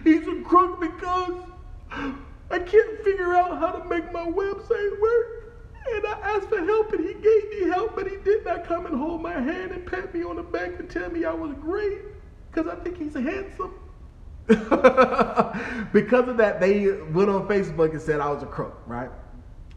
He's a crook because I can't figure out how to make my website work. And I asked for help, and he gave me help, but he did not come and hold my hand and pat me on the back and tell me I was great because I think he's handsome. Because of that, they went on Facebook and said I was a crook, right?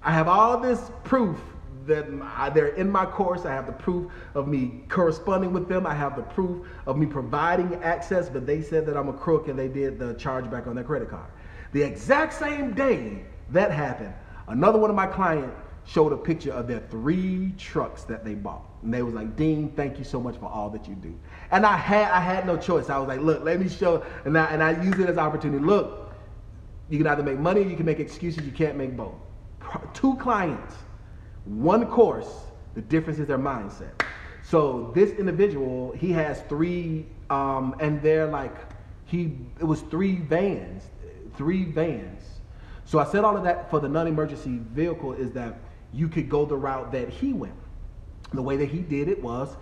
I have all this proof that they're in my course. I have the proof of me corresponding with them. I have the proof of me providing access, but they said that I'm a crook, and they did the chargeback on their credit card. The exact same day that happened, another one of my clients showed a picture of their 3 trucks that they bought. And they was like, Dean, thank you so much for all that you do. And I had no choice. I was like, look, let me show, and I use it as an opportunity. Look, you can either make money or you can make excuses. You can't make both. 2 clients, 1 course, the difference is their mindset. So this individual, he has 3, and they're like, it was 3 vans. So I said all of that for the non-emergency vehicle is that you could go the route that he went. The way that he did it was,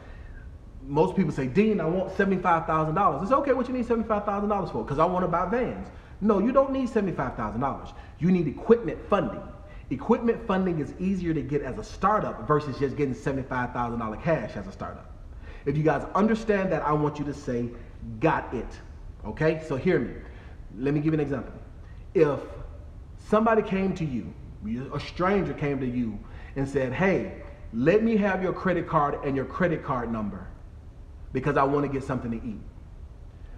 most people say, Dean, I want $75,000. It's okay, what you need $75,000 for? Because I want to buy vans. No, you don't need $75,000. You need equipment funding. Equipment funding is easier to get as a startup versus just getting $75,000 cash as a startup. If you guys understand that, I want you to say, got it. Okay, so hear me. Let me give you an example. If somebody came to you, a stranger came to you and said, hey, let me have your credit card and your credit card number because I want to get something to eat.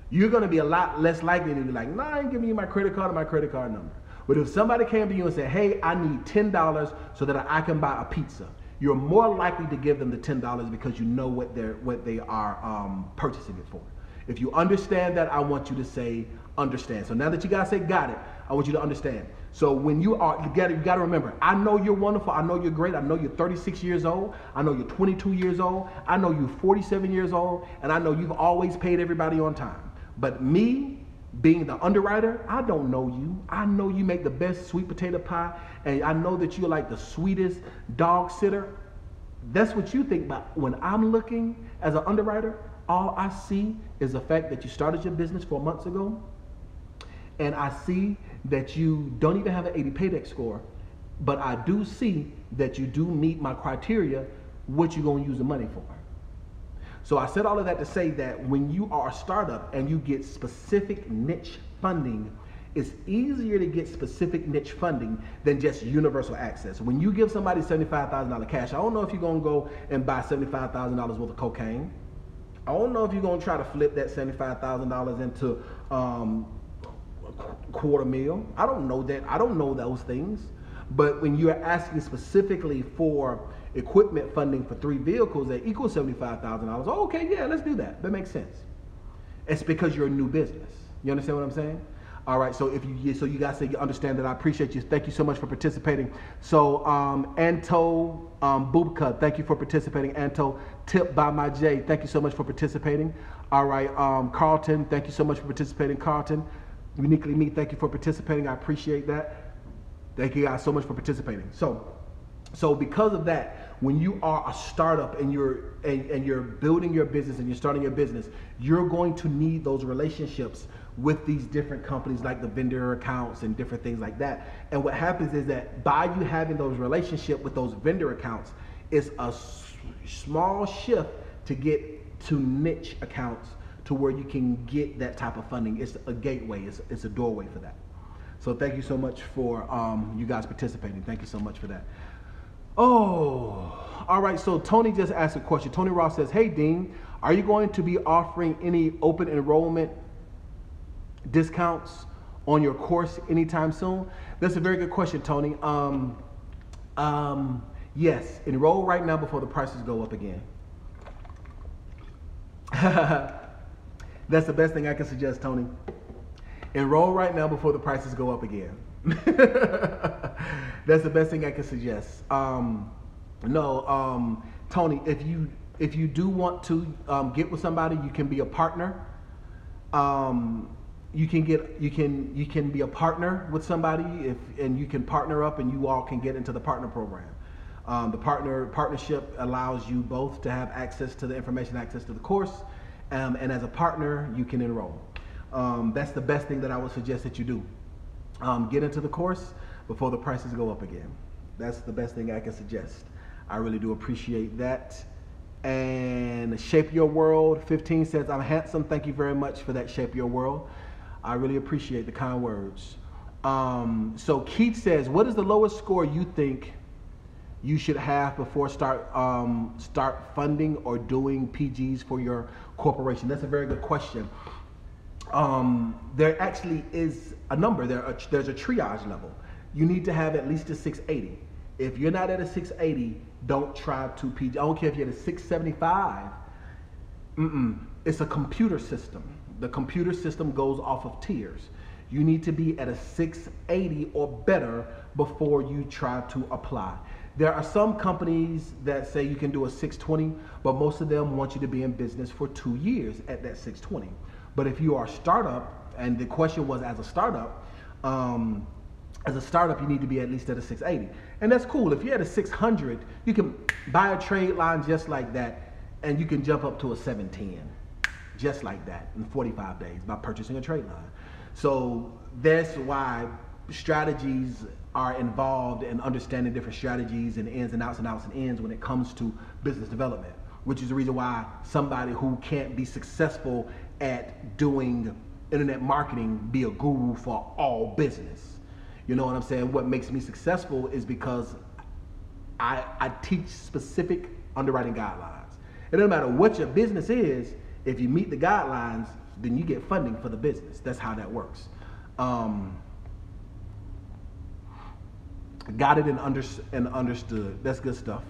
You're going to be a lot less likely to be like, nah, I ain't giving you my credit card or my credit card number. But if somebody came to you and said, hey, I need $10 so that I can buy a pizza, you're more likely to give them the $10 because you know what they are purchasing it for. If you understand that, I want you to say, understand. So now that you guys say got it, I want you to understand. So when you got to remember, I know you're wonderful. I know you're great. I know you're 36 years old. I know you're 22 years old. I know you're 47 years old. And I know you've always paid everybody on time. But me, being the underwriter, I don't know you. I know you make the best sweet potato pie. And I know that you're like the sweetest dog sitter. That's what you think. But when I'm looking as an underwriter, all I see is the fact that you started your business 4 months ago. And I see that you don't even have an 80 paydex score, but I do see that you do meet my criteria, what you're going to use the money for. So I said all of that to say that when you are a startup and you get specific niche funding, it's easier to get specific niche funding than just universal access. When you give somebody $75,000 cash, I don't know if you're going to go and buy $75,000 worth of cocaine. I don't know if you're going to try to flip that $75,000 into $250,000. I don't know that. I don't know those things. But when you're asking specifically for equipment funding for 3 vehicles that equal $75,000, oh, okay, yeah, let's do that. That makes sense. It's because you're a new business. You understand what I'm saying? All right, so you guys say you understand that. I appreciate you. Thank you so much for participating. So Anto Bubka, thank you for participating. Anto, Tip by my J, thank you so much for participating. All right, Carlton, thank you so much for participating. Carlton, Uniquely Me, thank you for participating. I appreciate that. Thank you guys so much for participating. So because of that, when you are a startup and you're building your business and you're starting your business, you're going to need those relationships with these different companies like the vendor accounts and different things like that. And what happens is that by you having those relationships with those vendor accounts, it's a small shift to get to niche accounts to where you can get that type of funding. It's a gateway, it's a doorway for that. So thank you so much for you guys participating. Thank you so much for that. Oh, all right, so Tony just asked a question. Tony Ross says, hey Dean, are you going to be offering any open enrollment discounts on your course anytime soon? That's a very good question, Tony. Yes, enroll right now before the prices go up again. That's the best thing I can suggest, Tony. Enroll right now before the prices go up again. That's the best thing I can suggest. Tony, if you do want to get with somebody, you can be a partner. You can be a partner with somebody and you can partner up and you all can get into the partner program. The partnership allows you both to have access to the information, access to the course, and as a partner, you can enroll. That's the best thing that I would suggest that you do. Get into the course before the prices go up again. That's the best thing I can suggest. I really do appreciate that. And Shape Your World 15 says, I'm handsome. Thank you very much for that, Shape Your World. I really appreciate the kind words. So Keith says, what is the lowest score you think you should have before start funding or doing PGs for your corporation? That's a very good question. There actually is a number. There's a triage level. You need to have at least a 680. If you're not at a 680, don't try to PG. I don't care if you're at a 675. It's a computer system. The computer system goes off of tiers. You need to be at a 680 or better before you try to apply. There are some companies that say you can do a 620, but most of them want you to be in business for 2 years at that 620. But if you are a startup, and the question was as a startup, you need to be at least at a 680. And that's cool. If you're at a 600, you can buy a trade line just like that, and you can jump up to a 710, just like that in 45 days by purchasing a trade line. So that's why strategies are involved in understanding different strategies and ins and outs and outs and ins when it comes to business development, which is the reason why somebody who can't be successful at doing internet marketing be a guru for all business. You know what I'm saying? What makes me successful is because I teach specific underwriting guidelines. It doesn't matter what your business is, if you meet the guidelines, then you get funding for the business. That's how that works. Got it and understood. That's good stuff.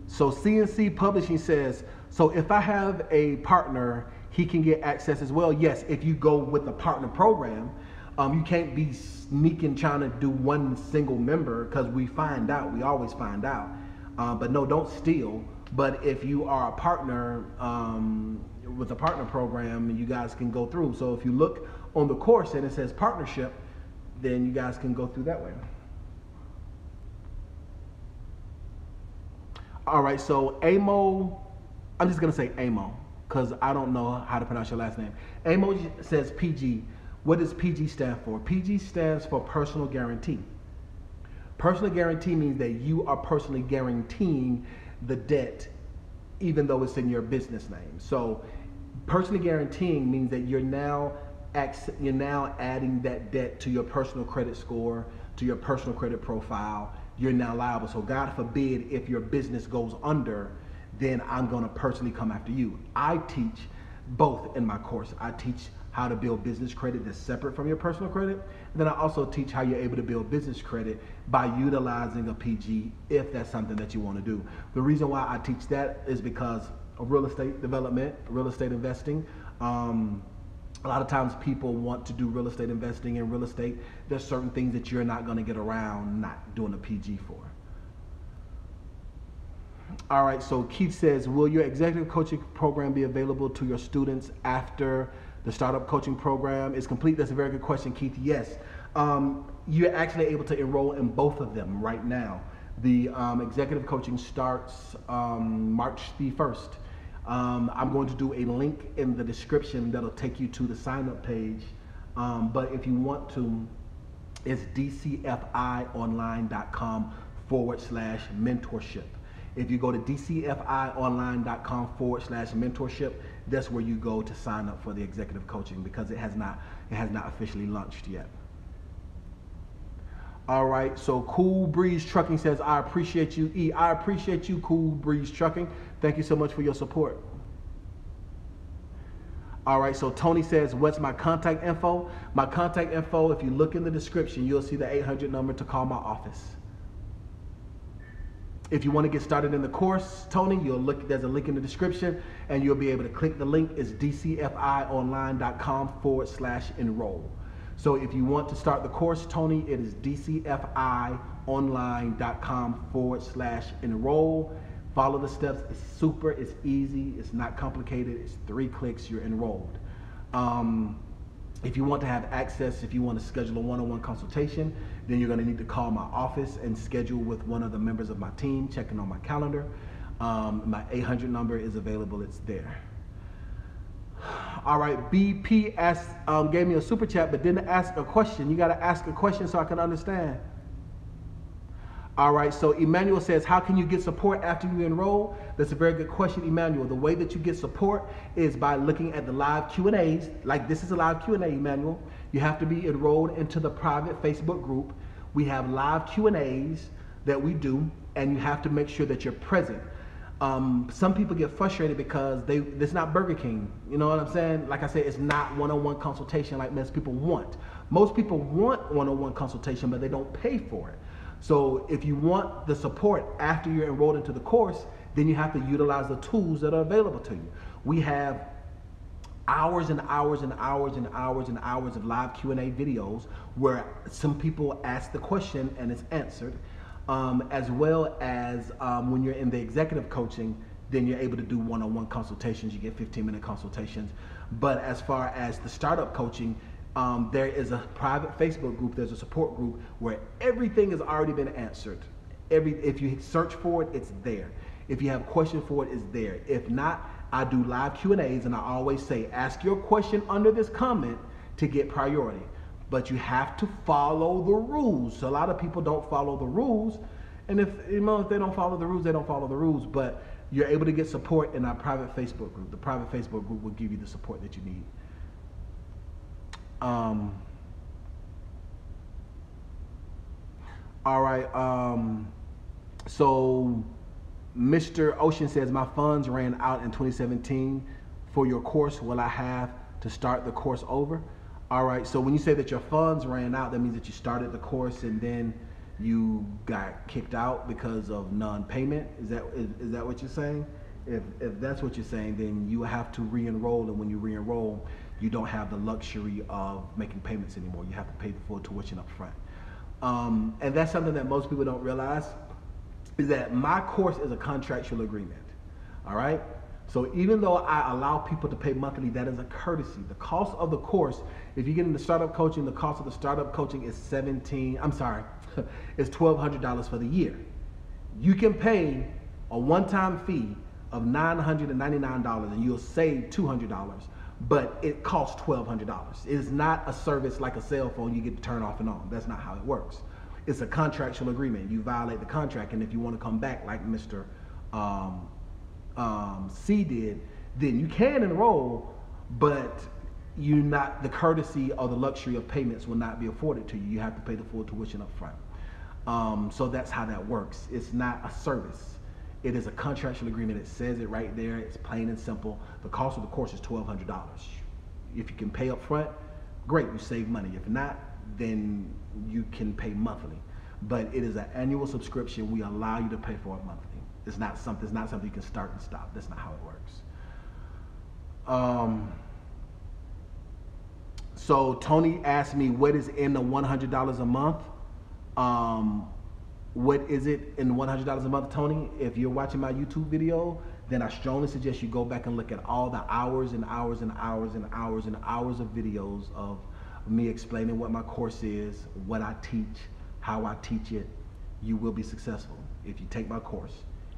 So CNC Publishing says, so if I have a partner, he can get access as well. Yes, if you go with the partner program, you can't be sneaking trying to do one single member, because we always find out. But no, don't steal. But if you are a partner with a partner program, you guys can go through. So if you look on the course and it says partnership, then you guys can go through that way. All right, so Amo, I'm just gonna say Amo because I don't know how to pronounce your last name. Amo says PG. What does PG stand for? PG stands for personal guarantee. Personal guarantee means that you are personally guaranteeing the debt even though it's in your business name. So personally guaranteeing means that you're now adding that debt to your personal credit score, to your personal credit profile. You're now liable. So God forbid if your business goes under, then I'm going to personally come after you. I teach both in my course. I teach how to build business credit that's separate from your personal credit. And then I also teach how you're able to build business credit by utilizing a PG if that's something that you want to do. The reason why I teach that is because of real estate development, real estate investing. A lot of times people want to do real estate investing in real estate. There's certain things that you're not going to get around not doing a PG for. All right, so Keith says, will your executive coaching program be available to your students after the startup coaching program is complete? That's a very good question, Keith. Yes, you're actually able to enroll in both of them right now. The executive coaching starts March the 1st. I'm going to do a link in the description that'll take you to the sign-up page. But if you want to, it's DCFIOnline.com/mentorship. If you go to DCFIOnline.com/mentorship, that's where you go to sign up for the executive coaching, because it has not officially launched yet. All right, so Cool Breeze Trucking says, I appreciate you, E. I appreciate you, Cool Breeze Trucking. Thank you so much for your support. All right, so Tony says, what's my contact info? My contact info, if you look in the description, you'll see the 800 number to call my office. If you want to get started in the course, Tony, there's a link in the description, and you'll be able to click the link. It's DCFIOnline.com/enroll. So if you want to start the course, Tony, it is DCFIOnline.com/enroll. Follow the steps. It's super, it's easy, it's not complicated. It's 3 clicks, you're enrolled. If you want to have access, if you want to schedule a one-on-one consultation, then you're going to need to call my office and schedule with one of the members of my team, checking on my calendar. My 800 number is available, it's there. All right, BP gave me a super chat, but didn't ask a question. You got to ask a question so I can understand. All right, so Emmanuel says, how can you get support after you enroll? That's a very good question, Emmanuel. The way that you get support is by looking at the live Q&As. Like this is a live Q&A, Emmanuel. You have to be enrolled into the private Facebook group. We have live Q&As that we do, and you have to make sure that you're present. Some people get frustrated because it's not Burger King. You know what I'm saying? Like I said, it's not one-on-one consultation like most people want. Most people want one-on-one consultation, but they don't pay for it. So if you want the support after you're enrolled into the course, then you have to utilize the tools that are available to you. We have hours and hours and hours and hours and hours of live Q&A videos where some people ask the question and it's answered. As well as when you're in the executive coaching, then you're able to do one-on-one consultations. You get 15-minute consultations. But as far as the startup coaching, there is a private Facebook group, there's a support group where everything has already been answered. If you search for it, it's there. If you have questions for it, it's there. If not, I do live Q&As, and I always say, ask your question under this comment to get priority. But you have to follow the rules. So a lot of people don't follow the rules. And if they don't follow the rules, they don't follow the rules. But you're able to get support in our private Facebook group. The private Facebook group will give you the support that you need. All right. So Mr. Ocean says, my funds ran out in 2017 for your course. Will I have to start the course over? All right. So when you say that your funds ran out, that means that you started the course and then you got kicked out because of non-payment. Is that what you're saying? If that's what you're saying, then you have to re-enroll, and when you re-enroll, you don't have the luxury of making payments anymore. You have to pay the full tuition up front. And that's something that most people don't realize, is that my course is a contractual agreement. All right? So even though I allow people to pay monthly, that is a courtesy. The cost of the course, if you get into startup coaching, the cost of the startup coaching is it's $1,200 for the year. You can pay a one-time fee of $999 and you'll save $200, but it costs $1,200. It is not a service like a cell phone you get to turn off and on. That's not how it works. It's a contractual agreement. You violate the contract, and if you want to come back like Mr. C did, then you can enroll, but the courtesy or the luxury of payments will not be afforded to you. You have to pay the full tuition up front. So that's how that works. It's not a service. It is a contractual agreement. It says it right there. It's plain and simple. The cost of the course is $1,200. If you can pay up front, great, you save money. If not, then you can pay monthly. But it is an annual subscription. We allow you to pay for it monthly. It's not something you can start and stop. That's not how it works. So Tony asked me, what is in the $100 a month? What is it in $100 a month, Tony? If you're watching my YouTube video, then I strongly suggest you go back and look at all the hours and hours and hours and hours and hours of videos of me explaining what my course is, what I teach, how I teach it. You will be successful if you take my course.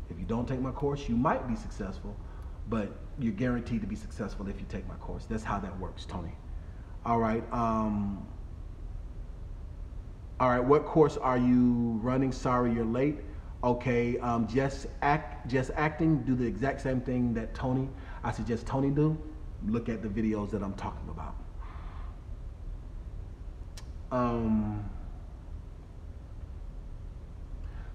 If you don't take my course, you might be successful, but you're guaranteed to be successful if you take my course. That's how that works, Tony. All right. All right, what course are you running? Sorry, you're late. Okay, just acting, do the exact same thing that I suggest Tony do. Look at the videos that I'm talking about.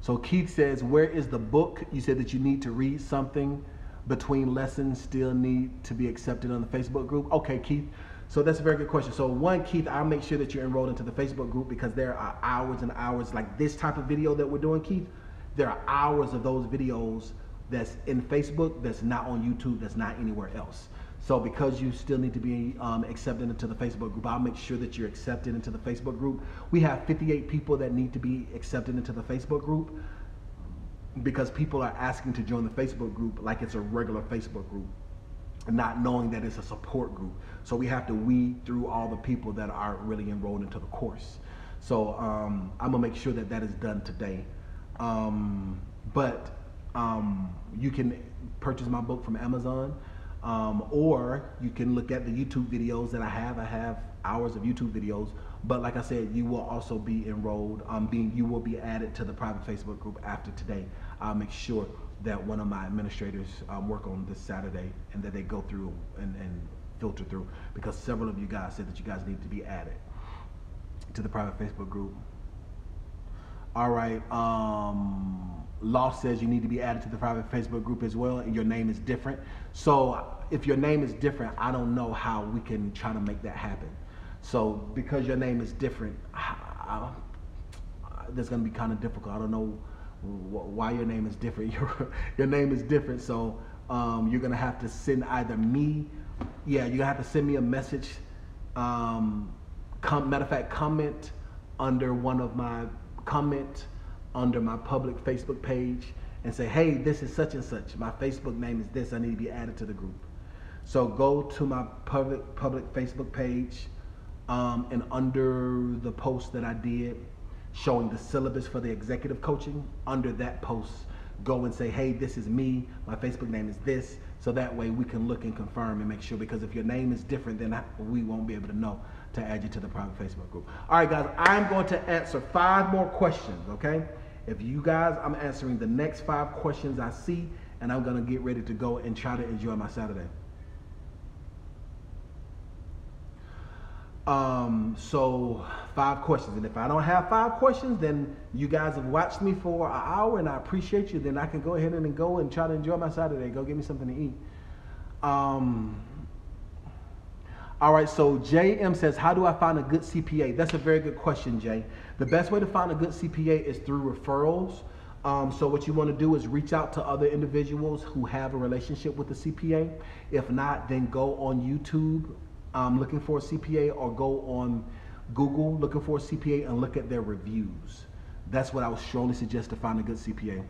So Keith says, where is the book? You said that you need to read something between lessons, still need to be accepted on the Facebook group. Okay, Keith. So that's a very good question. So one, Keith, I'll make sure that you're enrolled into the Facebook group, because there are hours and hours like this type of video that we're doing, Keith. There are hours of those videos that's in Facebook that's not on YouTube, that's not anywhere else. So because you still need to be accepted into the Facebook group, I'll make sure that you're accepted into the Facebook group. We have 58 people that need to be accepted into the Facebook group, because people are asking to join the Facebook group like it's a regular Facebook group, not knowing that it's a support group. So we have to weed through all the people that aren't really enrolled into the course. So I'm gonna make sure that that is done today. You can purchase my book from Amazon, or you can look at the YouTube videos that I have. I have hours of YouTube videos, but like I said, you will also be enrolled. You will be added to the private Facebook group after today. I'll make sure that one of my administrators work on this Saturday, and that they go through and filter through, because several of you guys said that you guys need to be added to the private Facebook group. All right, Law says you need to be added to the private Facebook group as well, and your name is different. So if your name is different, I don't know how we can try to make that happen. So because your name is different, that's gonna be kind of difficult. I don't know why your name is different. Your name is different, so you're gonna have to send either me, you're gonna have to send me a message. Matter of fact, comment under my public Facebook page and say, hey, this is such and such. My Facebook name is this. I need to be added to the group. So go to my public Facebook page, and under the post that I did showing the syllabus for the executive coaching, under that post, go and say, hey, this is me, my Facebook name is this, so that way we can look and confirm and make sure, because if your name is different, then we won't be able to know to add you to the private Facebook group. All right, guys, I'm going to answer 5 more questions, okay? If you guys, I'm answering the next 5 questions I see, and I'm going to get ready to go and try to enjoy my Saturday. So 5 questions, and if I don't have 5 questions, then you guys have watched me for an hour, and I appreciate you. Then I can go ahead and go and try to enjoy my Saturday. Go get me something to eat. All right, so JM says, how do I find a good CPA? That's a very good question, Jay. The best way to find a good CPA is through referrals. So what you want to do is reach out to other individuals who have a relationship with the CPA. If not, then go on YouTube looking for a CPA, or go on Google looking for a CPA and look at their reviews. That's what I would strongly suggest to find a good CPA.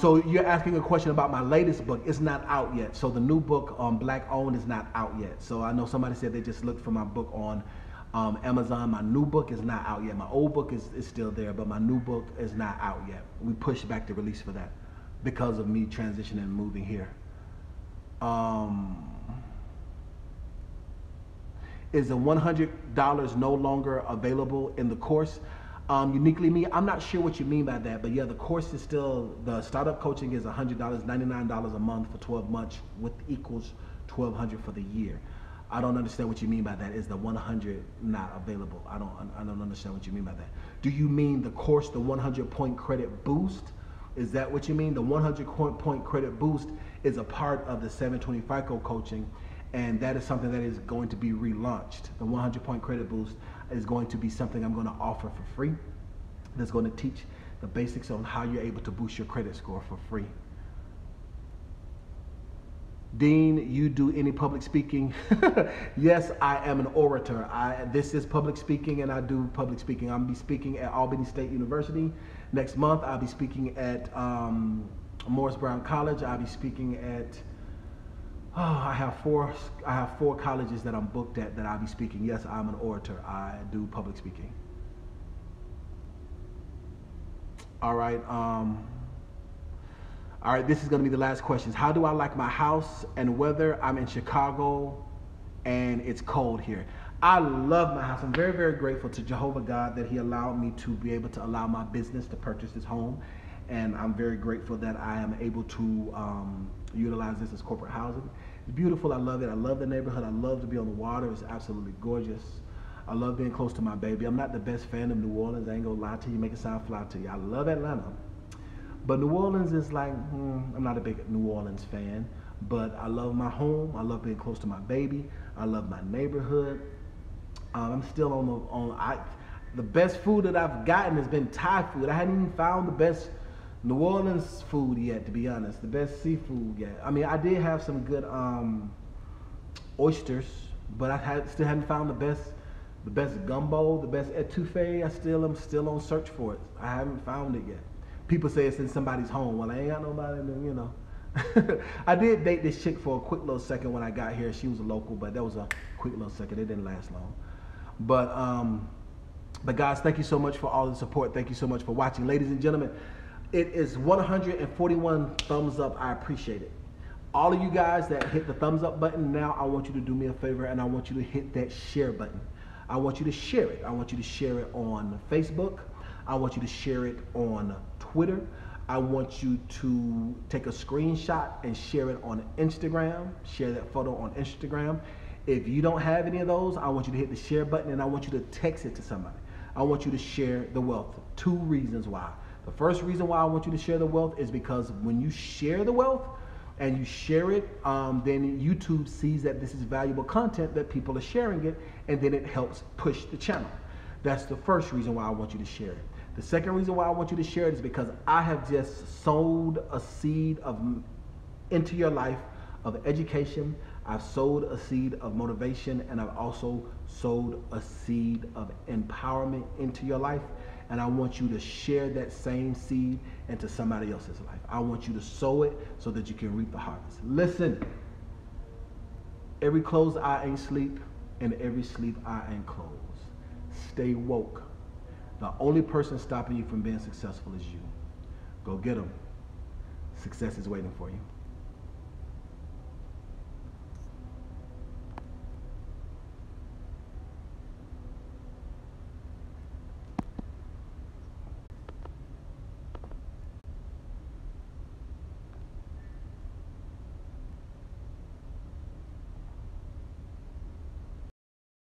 So you're asking a question about my latest book. It's not out yet. So the new book, Black Owned, is not out yet. So I know somebody said they just looked for my book on Amazon. My new book is not out yet. My old book is still there, but my new book is not out yet. We pushed back the release for that because of me transitioning and moving here. Is the $100 no longer available in the course? Uniquely me, I'm not sure what you mean by that, but yeah, the course is still, the startup coaching is $100, $99 a month for 12 months, with equals $1,200 for the year. I don't understand what you mean by that. Is the 100 not available? I don't understand what you mean by that. Do you mean the course, the 100-point credit boost? Is that what you mean? The 100-point credit boost is a part of the 720 FICO coaching, and that is something that is going to be relaunched. The 100-point credit boost is going to be something I'm going to offer for free. That's going to teach the basics on how you're able to boost your credit score for free. Dean, you do any public speaking? Yes, I am an orator. This is public speaking, and I do public speaking. I'll be speaking at Albany State University next month. I'll be speaking at Morris Brown College. I'll be speaking at, I have four colleges that I'm booked at that I'll be speaking. Yes, I'm an orator. I do public speaking. All right. All right, this is going to be the last questions. How do I like my house and weather? I'm in Chicago and it's cold here. I love my house. I'm very, very grateful to Jehovah God that he allowed me to be able to allow my business to purchase this home. And I'm very grateful that I am able to utilize this as corporate housing. It's beautiful. I love it. I love the neighborhood. I love to be on the water. It's absolutely gorgeous. I love being close to my baby. I'm not the best fan of New Orleans. I ain't gonna lie to you, make it sound fly to you. I love Atlanta. But New Orleans is like, I'm not a big New Orleans fan, but I love my home. I love being close to my baby. I love my neighborhood. I'm still the best food that I've gotten has been Thai food. I hadn't even found the best New Orleans food yet, to be honest. The best seafood yet. I mean, I did have some good oysters, but I still haven't found the best gumbo, the best etouffee. I still am on search for it. I haven't found it yet. People say it's in somebody's home. Well, I ain't got nobody, you know. I did date this chick for a quick little second when I got here. She was a local, but that was a quick little second. It didn't last long. But guys, thank you so much for all the support. Thank you so much for watching. Ladies and gentlemen, it is 141 thumbs up. I appreciate it. All of you guys that hit the thumbs up button, now I want you to do me a favor, and I want you to hit that share button. I want you to share it. I want you to share it on Facebook. I want you to share it on Twitter. I want you to take a screenshot and share it on Instagram. Share that photo on Instagram. If you don't have any of those, I want you to hit the share button, and I want you to text it to somebody. I want you to share the wealth. 2 reasons why. The first reason why I want you to share the wealth is because when you share the wealth and you share it, then YouTube sees that this is valuable content, that people are sharing it, and then it helps push the channel. That's the first reason why I want you to share it. The second reason why I want you to share it is because I have just sowed a seed into your life of education. I've sowed a seed of motivation, and I've also sowed a seed of empowerment into your life. And I want you to share that same seed into somebody else's life. I want you to sow it so that you can reap the harvest. Listen, every closed eye ain't sleep, and every sleep eye ain't closed. Stay woke. The only person stopping you from being successful is you. Go get them. Success is waiting for you.